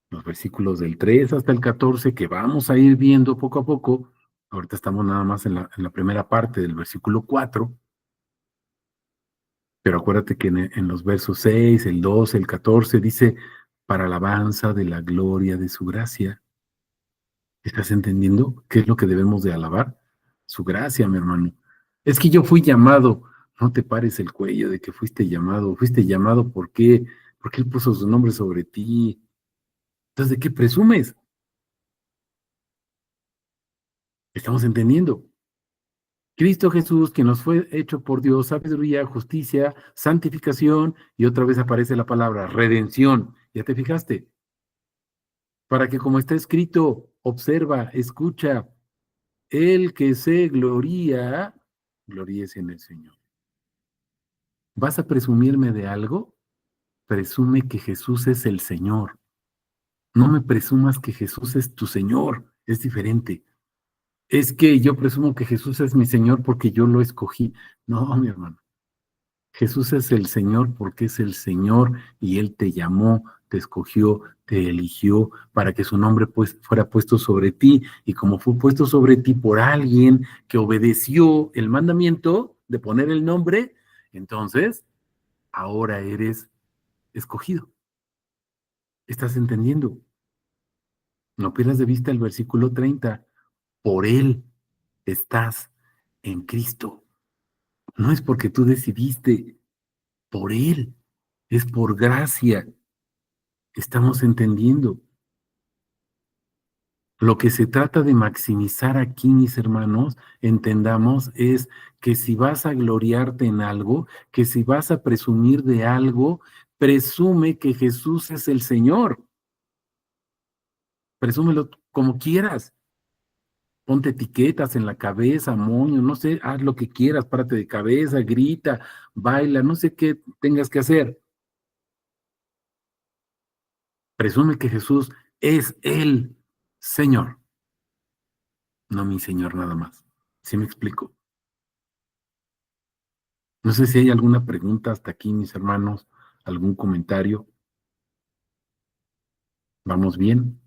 los versículos del 3 hasta el 14, que vamos a ir viendo poco a poco, ahorita estamos nada más en la primera parte del versículo 4, pero acuérdate que en los versos 6, el 12, el 14, dice, para alabanza de la gloria de su gracia. ¿Estás entendiendo qué es lo que debemos de alabar? Su gracia, mi hermano. Es que yo fui llamado, no te pares el cuello de que fuiste llamado, ¿por qué? Porque Él puso su nombre sobre ti. Entonces, ¿de qué presumes? Estamos entendiendo. Cristo Jesús, que nos fue hecho por Dios, sabiduría, justicia, santificación, y otra vez aparece la palabra redención. ¿Ya te fijaste? Para que como está escrito, observa, escucha, el que se gloría, gloríese en el Señor. ¿Vas a presumirme de algo? Presume que Jesús es el Señor. No me presumas que Jesús es tu Señor. Es diferente. Es que yo presumo que Jesús es mi Señor porque yo lo escogí. No, mi hermano. Jesús es el Señor porque es el Señor y Él te llamó, te escogió, te eligió para que su nombre pues fuera puesto sobre ti. Y como fue puesto sobre ti por alguien que obedeció el mandamiento de poner el nombre, entonces ahora eres escogido. ¿Estás entendiendo? No pierdas de vista el versículo 30. Por Él estás en Cristo. No es porque tú decidiste, por Él. Es por gracia. Estamos entendiendo. Lo que se trata de maximizar aquí, mis hermanos, entendamos, es que si vas a gloriarte en algo, que si vas a presumir de algo, presume que Jesús es el Señor. Presúmelo como quieras. Ponte etiquetas en la cabeza, moño, no sé, haz lo que quieras, párate de cabeza, grita, baila, no sé qué tengas que hacer. Presume que Jesús es el Señor, no mi Señor nada más. ¿Sí me explico? No sé si hay alguna pregunta hasta aquí, mis hermanos, algún comentario. ¿Vamos bien?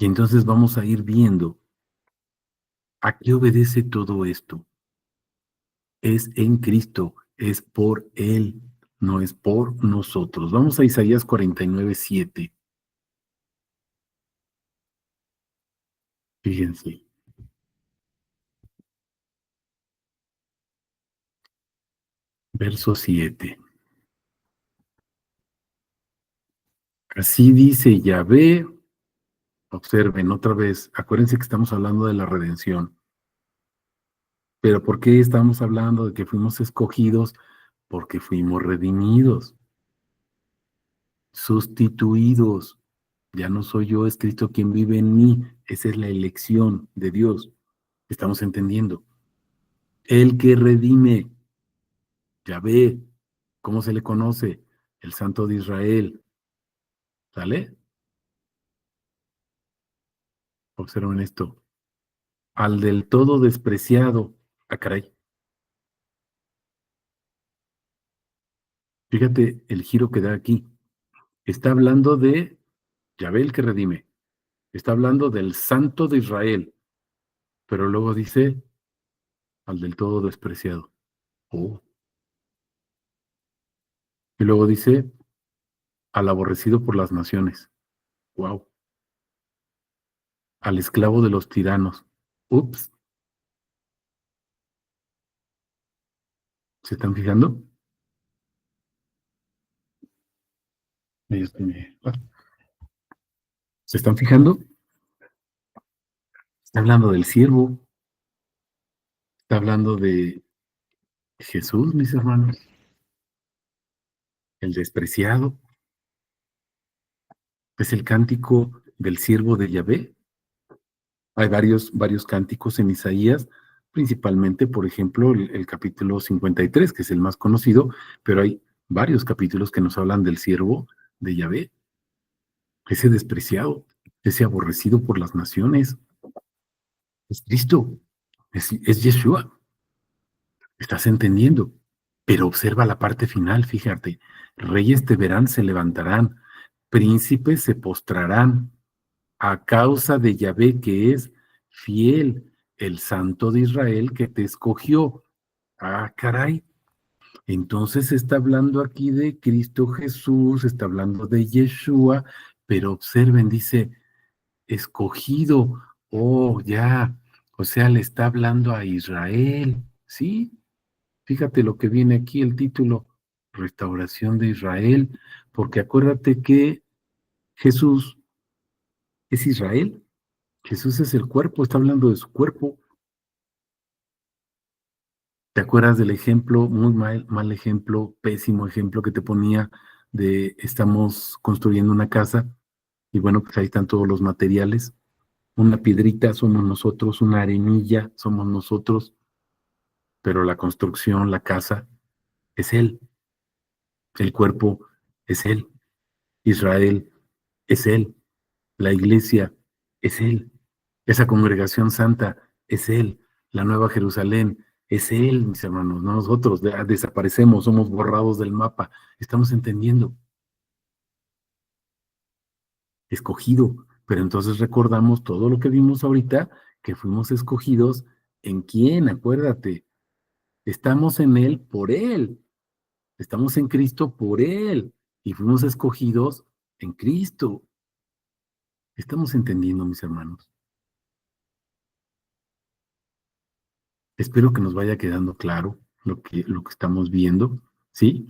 Y entonces vamos a ir viendo a qué obedece todo esto. Es en Cristo, es por Él. no es por nosotros. Vamos a Isaías 49:7. Fíjense, verso 7. Así dice Yahvé, observen otra vez, acuérdense que estamos hablando de la redención, pero ¿por qué estamos hablando de que fuimos escogidos? Porque fuimos redimidos, sustituidos. Ya no soy yo, es Cristo quien vive en mí. Esa es la elección de Dios. Estamos entendiendo. El que redime, Yahvé, ¿cómo se le conoce? El Santo de Israel. ¿Sale? Observen esto. Al del todo despreciado. Ah, caray. Fíjate el giro que da aquí. Está hablando de Yahvé el que redime. Está hablando del Santo de Israel. Pero luego dice al del todo despreciado. Oh. Y luego dice al aborrecido por las naciones. Wow. Al esclavo de los tiranos. Ups. ¿Se están fijando? ¿Se están fijando? Está hablando del siervo. Está hablando de Jesús, mis hermanos. El despreciado. Es el cántico del siervo de Yahvé. Hay varios cánticos en Isaías, principalmente, por ejemplo, el capítulo 53, que es el más conocido, pero hay varios capítulos que nos hablan del siervo de Yahvé, ese despreciado, ese aborrecido por las naciones. Es Cristo, es Yeshua. ¿Estás entendiendo? Pero observa la parte final, fíjate. Reyes te verán, se levantarán, príncipes se postrarán a causa de Yahvé que es fiel, el Santo de Israel que te escogió. Ah, caray. Entonces está hablando aquí de Cristo Jesús, está hablando de Yeshua, pero observen, dice, escogido. Oh, ya. O sea, le está hablando a Israel, ¿sí? Fíjate lo que viene aquí, el título, Restauración de Israel, porque acuérdate que Jesús es Israel, Jesús es el cuerpo, está hablando de su cuerpo. ¿Te acuerdas del ejemplo, muy mal ejemplo, pésimo ejemplo que te ponía de estamos construyendo una casa y bueno, pues ahí están todos los materiales? Una piedrita somos nosotros, una arenilla somos nosotros, pero la construcción, la casa, es Él, el cuerpo es Él, Israel es Él, la iglesia es Él, esa congregación santa es Él, la nueva Jerusalén es Él, mis hermanos, no nosotros, desaparecemos, somos borrados del mapa, estamos entendiendo, escogido, pero entonces recordamos todo lo que vimos ahorita, que fuimos escogidos, ¿en quién? Acuérdate, estamos en Él por Él, estamos en Cristo por Él, y fuimos escogidos en Cristo. Estamos entendiendo, mis hermanos. Espero que nos vaya quedando claro lo que estamos viendo, ¿sí?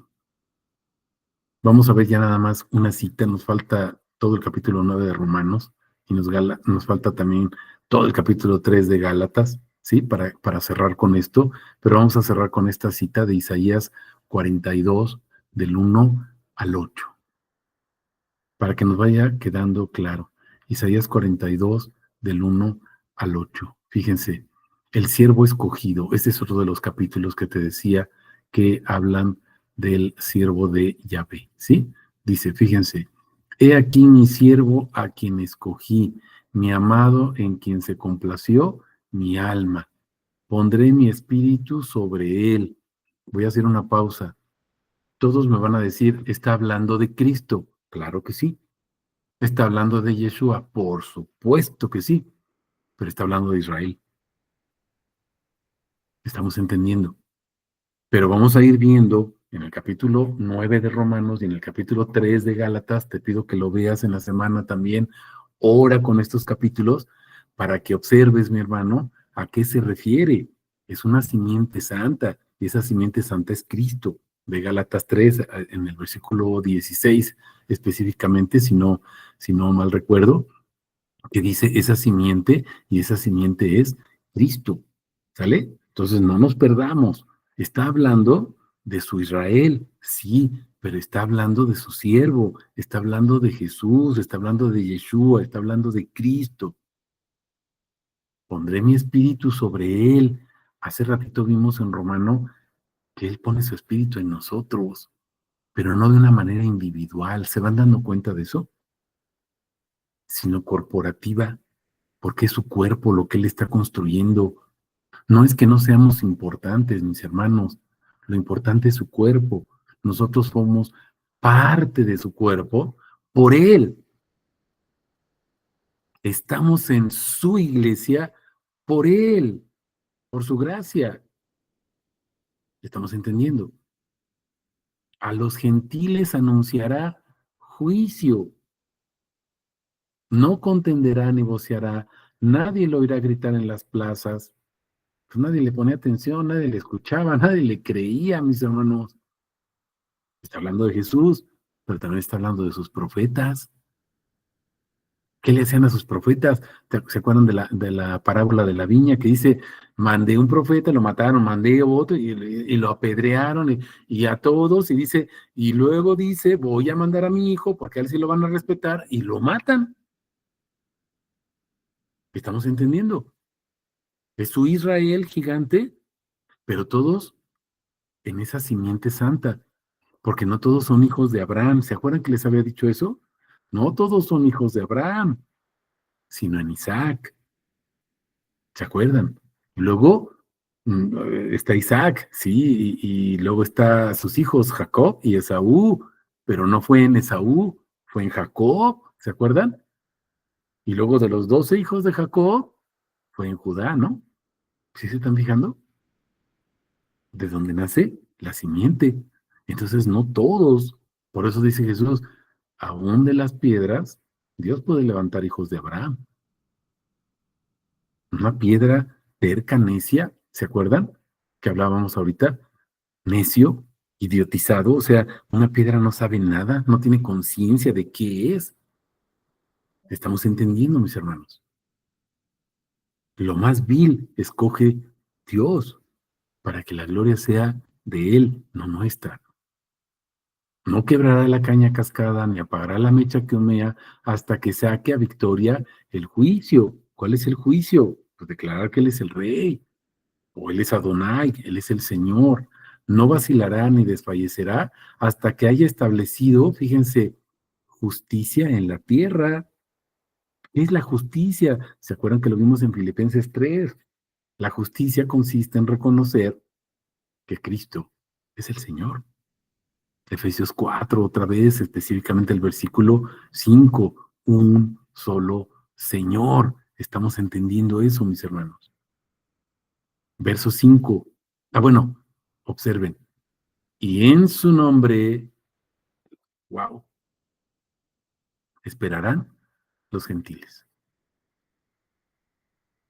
Vamos a ver ya nada más una cita, nos falta todo el capítulo 9 de Romanos y nos falta también todo el capítulo 3 de Gálatas, ¿sí? Para cerrar con esto, pero vamos a cerrar con esta cita de Isaías 42, del 1 al 8, para que nos vaya quedando claro. Isaías 42, del 1 al 8. Fíjense, el siervo escogido, este es otro de los capítulos que te decía que hablan del siervo de Yahvé, ¿sí? Dice, fíjense, he aquí mi siervo a quien escogí, mi amado en quien se complació mi alma. Pondré mi espíritu sobre él. Voy a hacer una pausa. Todos me van a decir, ¿está hablando de Cristo? Claro que sí. ¿Está hablando de Yeshua? Por supuesto que sí, pero está hablando de Israel. Estamos entendiendo. Pero vamos a ir viendo en el capítulo 9 de Romanos y en el capítulo 3 de Gálatas. Te pido que lo veas en la semana también. Ora con estos capítulos para que observes, mi hermano, a qué se refiere. Es una simiente santa, y esa simiente santa es Cristo. De Gálatas 3, en el versículo 16, específicamente, si no mal recuerdo, que dice esa simiente, y esa simiente es Cristo. ¿Sale? Entonces no nos perdamos. Está hablando de su Israel, sí, pero está hablando de su siervo, está hablando de Jesús, está hablando de Yeshua, está hablando de Cristo. Pondré mi espíritu sobre él. Hace ratito vimos en Romano que él pone su espíritu en nosotros, pero no de una manera individual. ¿Se van dando cuenta de eso? Sino corporativa, porque es su cuerpo lo que él está construyendo. No es que no seamos importantes, mis hermanos. Lo importante es su cuerpo. Nosotros somos parte de su cuerpo por él. Estamos en su iglesia por él, por su gracia. ¿Estamos entendiendo? A los gentiles anunciará juicio. No contenderá, negociará. Nadie lo oirá gritar en las plazas. Pues nadie le ponía atención, nadie le escuchaba, nadie le creía, mis hermanos. Está hablando de Jesús, pero también está hablando de sus profetas. ¿Qué le hacían a sus profetas? ¿Se acuerdan de la parábola de la viña que dice, mandé un profeta, lo mataron, mandé otro y lo apedrearon y a todos, y dice, y luego dice, voy a mandar a mi hijo porque a él sí lo van a respetar y lo matan? ¿Estamos entendiendo? Es su Israel gigante, pero todos en esa simiente santa, porque no todos son hijos de Abraham. ¿Se acuerdan que les había dicho eso? No todos son hijos de Abraham, sino en Isaac. ¿Se acuerdan? Y luego está Isaac, sí, y luego está sus hijos, Jacob y Esaú, pero no fue en Esaú, fue en Jacob, ¿se acuerdan? Y luego de los 12 hijos de Jacob, fue en Judá, ¿no? ¿Sí se están fijando? De donde nace la simiente. Entonces, no todos. Por eso dice Jesús, aún de las piedras, Dios puede levantar hijos de Abraham. Una piedra terca, necia, ¿se acuerdan? Que hablábamos ahorita, necio, idiotizado, o sea, una piedra no sabe nada, no tiene conciencia de qué es. Estamos entendiendo, mis hermanos. Lo más vil escoge Dios para que la gloria sea de Él, no nuestra. No quebrará la caña cascada ni apagará la mecha que humea hasta que saque a victoria el juicio. ¿Cuál es el juicio? Pues declarar que Él es el Rey, o Él es Adonai, Él es el Señor. No vacilará ni desfallecerá hasta que haya establecido, fíjense, justicia en la tierra. ¿Qué es la justicia? ¿Se acuerdan que lo vimos en Filipenses 3? La justicia consiste en reconocer que Cristo es el Señor. Efesios 4, otra vez, específicamente el versículo 5, un solo Señor. Estamos entendiendo eso, mis hermanos. Verso 5. Bueno, observen. Y en su nombre, wow, esperarán los gentiles.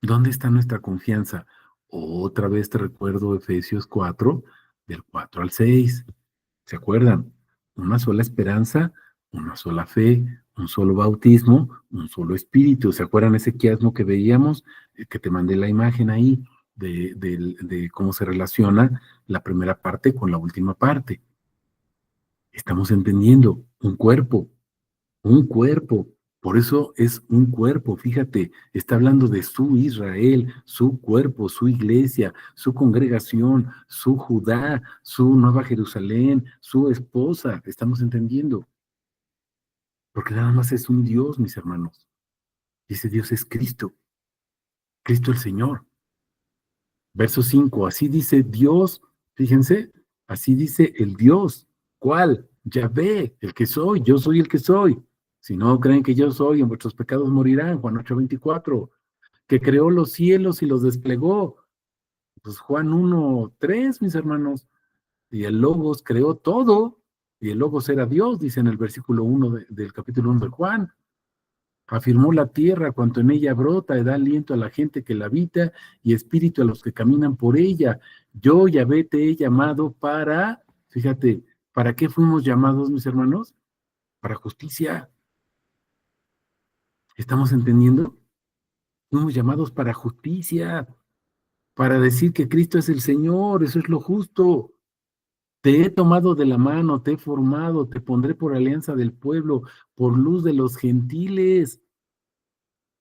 ¿Dónde está nuestra confianza? Otra vez te recuerdo Efesios 4, del 4 al 6. ¿Se acuerdan? Una sola esperanza, una sola fe, un solo bautismo, un solo espíritu. ¿Se acuerdan ese quiasmo que veíamos? Que te mandé la imagen ahí de cómo se relaciona la primera parte con la última parte. Estamos entendiendo un cuerpo, un cuerpo. Por eso es un cuerpo, fíjate, está hablando de su Israel, su cuerpo, su iglesia, su congregación, su Judá, su Nueva Jerusalén, su esposa. Estamos entendiendo. Porque nada más es un Dios, mis hermanos. Y ese Dios es Cristo, Cristo el Señor. Verso 5, así dice Dios, fíjense, así dice el Dios. ¿Cuál? Yahvé, el que soy, yo soy el que soy. Si no creen que yo soy, en vuestros pecados morirán. Juan 8:24. Que creó los cielos y los desplegó. Pues Juan 1:3, mis hermanos. y el Logos creó todo, y el Logos era Dios, dice en el versículo 1 del capítulo 1 de Juan. Afirmó la tierra cuanto en ella brota, y da aliento a la gente que la habita, y espíritu a los que caminan por ella. Yo, Yahvé, te he llamado para, fíjate, ¿para qué fuimos llamados, mis hermanos? Para justicia. ¿Estamos entendiendo? Fuimos llamados para justicia, para decir que Cristo es el Señor, eso es lo justo. Te he tomado de la mano, te he formado, te pondré por alianza del pueblo, por luz de los gentiles.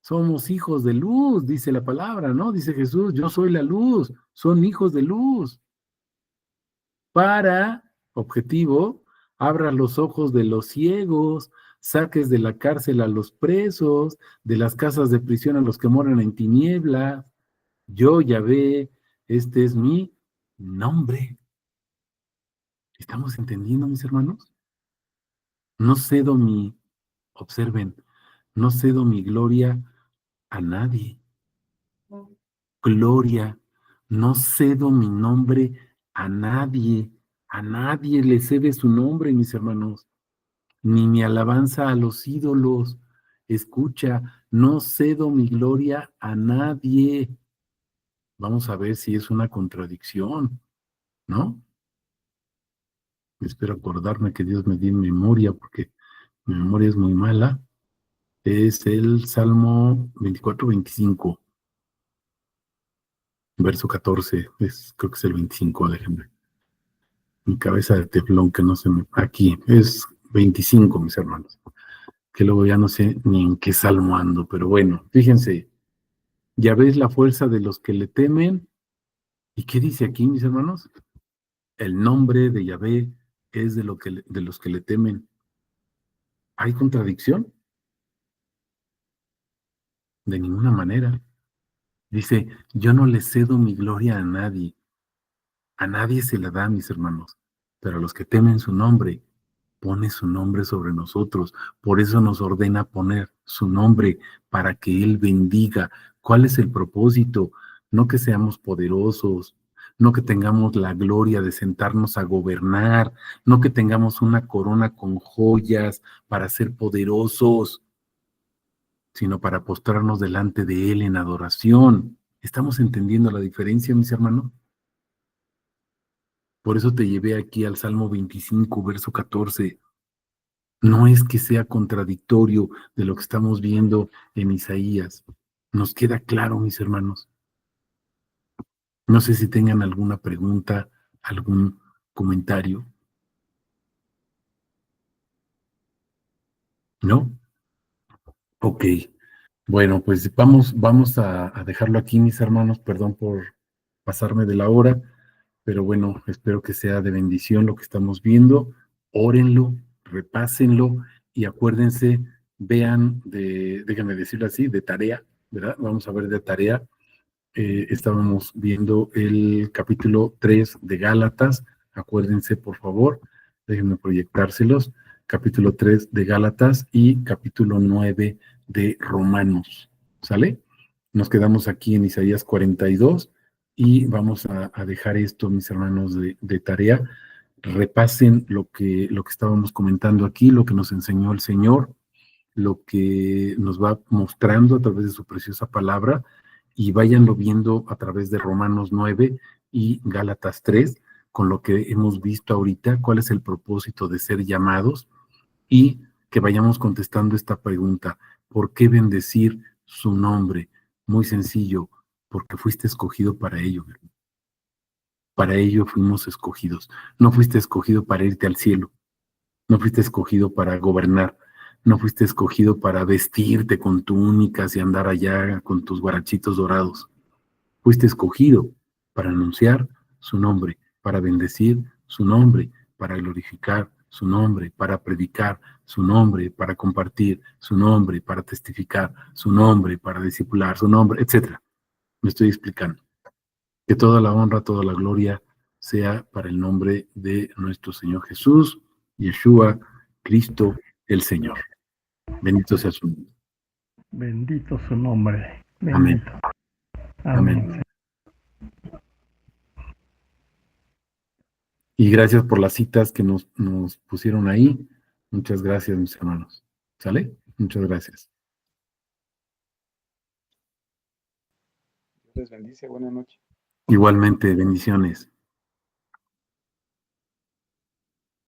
Somos hijos de luz, dice la palabra, ¿no? Dice Jesús, yo soy la luz, son hijos de luz. Para, objetivo, abras los ojos de los ciegos, saques de la cárcel a los presos, de las casas de prisión a los que moran en tinieblas. Yo, Yahvé, este es mi nombre. ¿Estamos entendiendo, mis hermanos? No cedo observen, no cedo mi gloria a nadie. Gloria, no cedo mi nombre a nadie le cede su nombre, mis hermanos, ni mi alabanza a los ídolos. Escucha, no cedo mi gloria a nadie. Vamos a ver si es una contradicción, ¿no? Espero acordarme que Dios me dio memoria, porque mi memoria es muy mala. Es el Salmo 24-25, verso 14. Creo que es el 25, déjenme. Mi cabeza de teflón que no se me... Aquí, es 25, mis hermanos. Que luego ya no sé ni en qué salmo ando, pero bueno, fíjense. Ya ves la fuerza de los que le temen. ¿Y qué dice aquí, mis hermanos? El nombre de Yahvé es de los que le temen. ¿Hay contradicción? De ninguna manera. Dice, yo no le cedo mi gloria a nadie. A nadie se la da, mis hermanos. Pero a los que temen su nombre, pone su nombre sobre nosotros. Por eso nos ordena poner su nombre para que Él bendiga. ¿Cuál es el propósito? No que seamos poderosos, no que tengamos la gloria de sentarnos a gobernar, no que tengamos una corona con joyas para ser poderosos, sino para postrarnos delante de Él en adoración. ¿Estamos entendiendo la diferencia, mis hermanos? Por eso te llevé aquí al Salmo 25, verso 14. No es que sea contradictorio de lo que estamos viendo en Isaías. Nos queda claro, mis hermanos. No sé si tengan alguna pregunta, algún comentario. ¿No? Ok. Bueno, pues vamos a dejarlo aquí, mis hermanos. Perdón por pasarme de la hora, pero bueno, espero que sea de bendición lo que estamos viendo. Órenlo, repásenlo y acuérdense, vean déjenme decirlo así, de tarea, ¿verdad? Vamos a ver de tarea. Estábamos viendo el capítulo 3 de Gálatas. Acuérdense, por favor, déjenme proyectárselos. Capítulo 3 de Gálatas y capítulo 9 de Romanos. ¿Sale? Nos quedamos aquí en Isaías 42 y vamos a dejar esto, mis hermanos, de tarea. Repasen lo que estábamos comentando aquí, lo que nos enseñó el Señor, lo que nos va mostrando a través de su preciosa palabra, y váyanlo viendo a través de Romanos 9 y Gálatas 3, con lo que hemos visto ahorita, cuál es el propósito de ser llamados, y que vayamos contestando esta pregunta: ¿por qué bendecir su nombre? Muy sencillo, porque fuiste escogido para ello. Para ello fuimos escogidos. No fuiste escogido para irte al cielo. No fuiste escogido para gobernar. No fuiste escogido para vestirte con túnicas y andar allá con tus guarachitos dorados. Fuiste escogido para anunciar su nombre, para bendecir su nombre, para glorificar su nombre, para predicar su nombre, para compartir su nombre, para testificar su nombre, para discipular su nombre, etcétera. Me estoy explicando. Que toda la honra, toda la gloria sea para el nombre de nuestro Señor Jesús, Yeshua, Cristo, el Señor. Bendito sea su nombre.
Bendito su nombre.
Amén.
Bendito.
Amén.
Amén.
Y gracias por las citas que nos pusieron ahí. Muchas gracias, mis hermanos. ¿Sale? Muchas gracias.
Dios les bendice. Buenas noches.
Igualmente, bendiciones.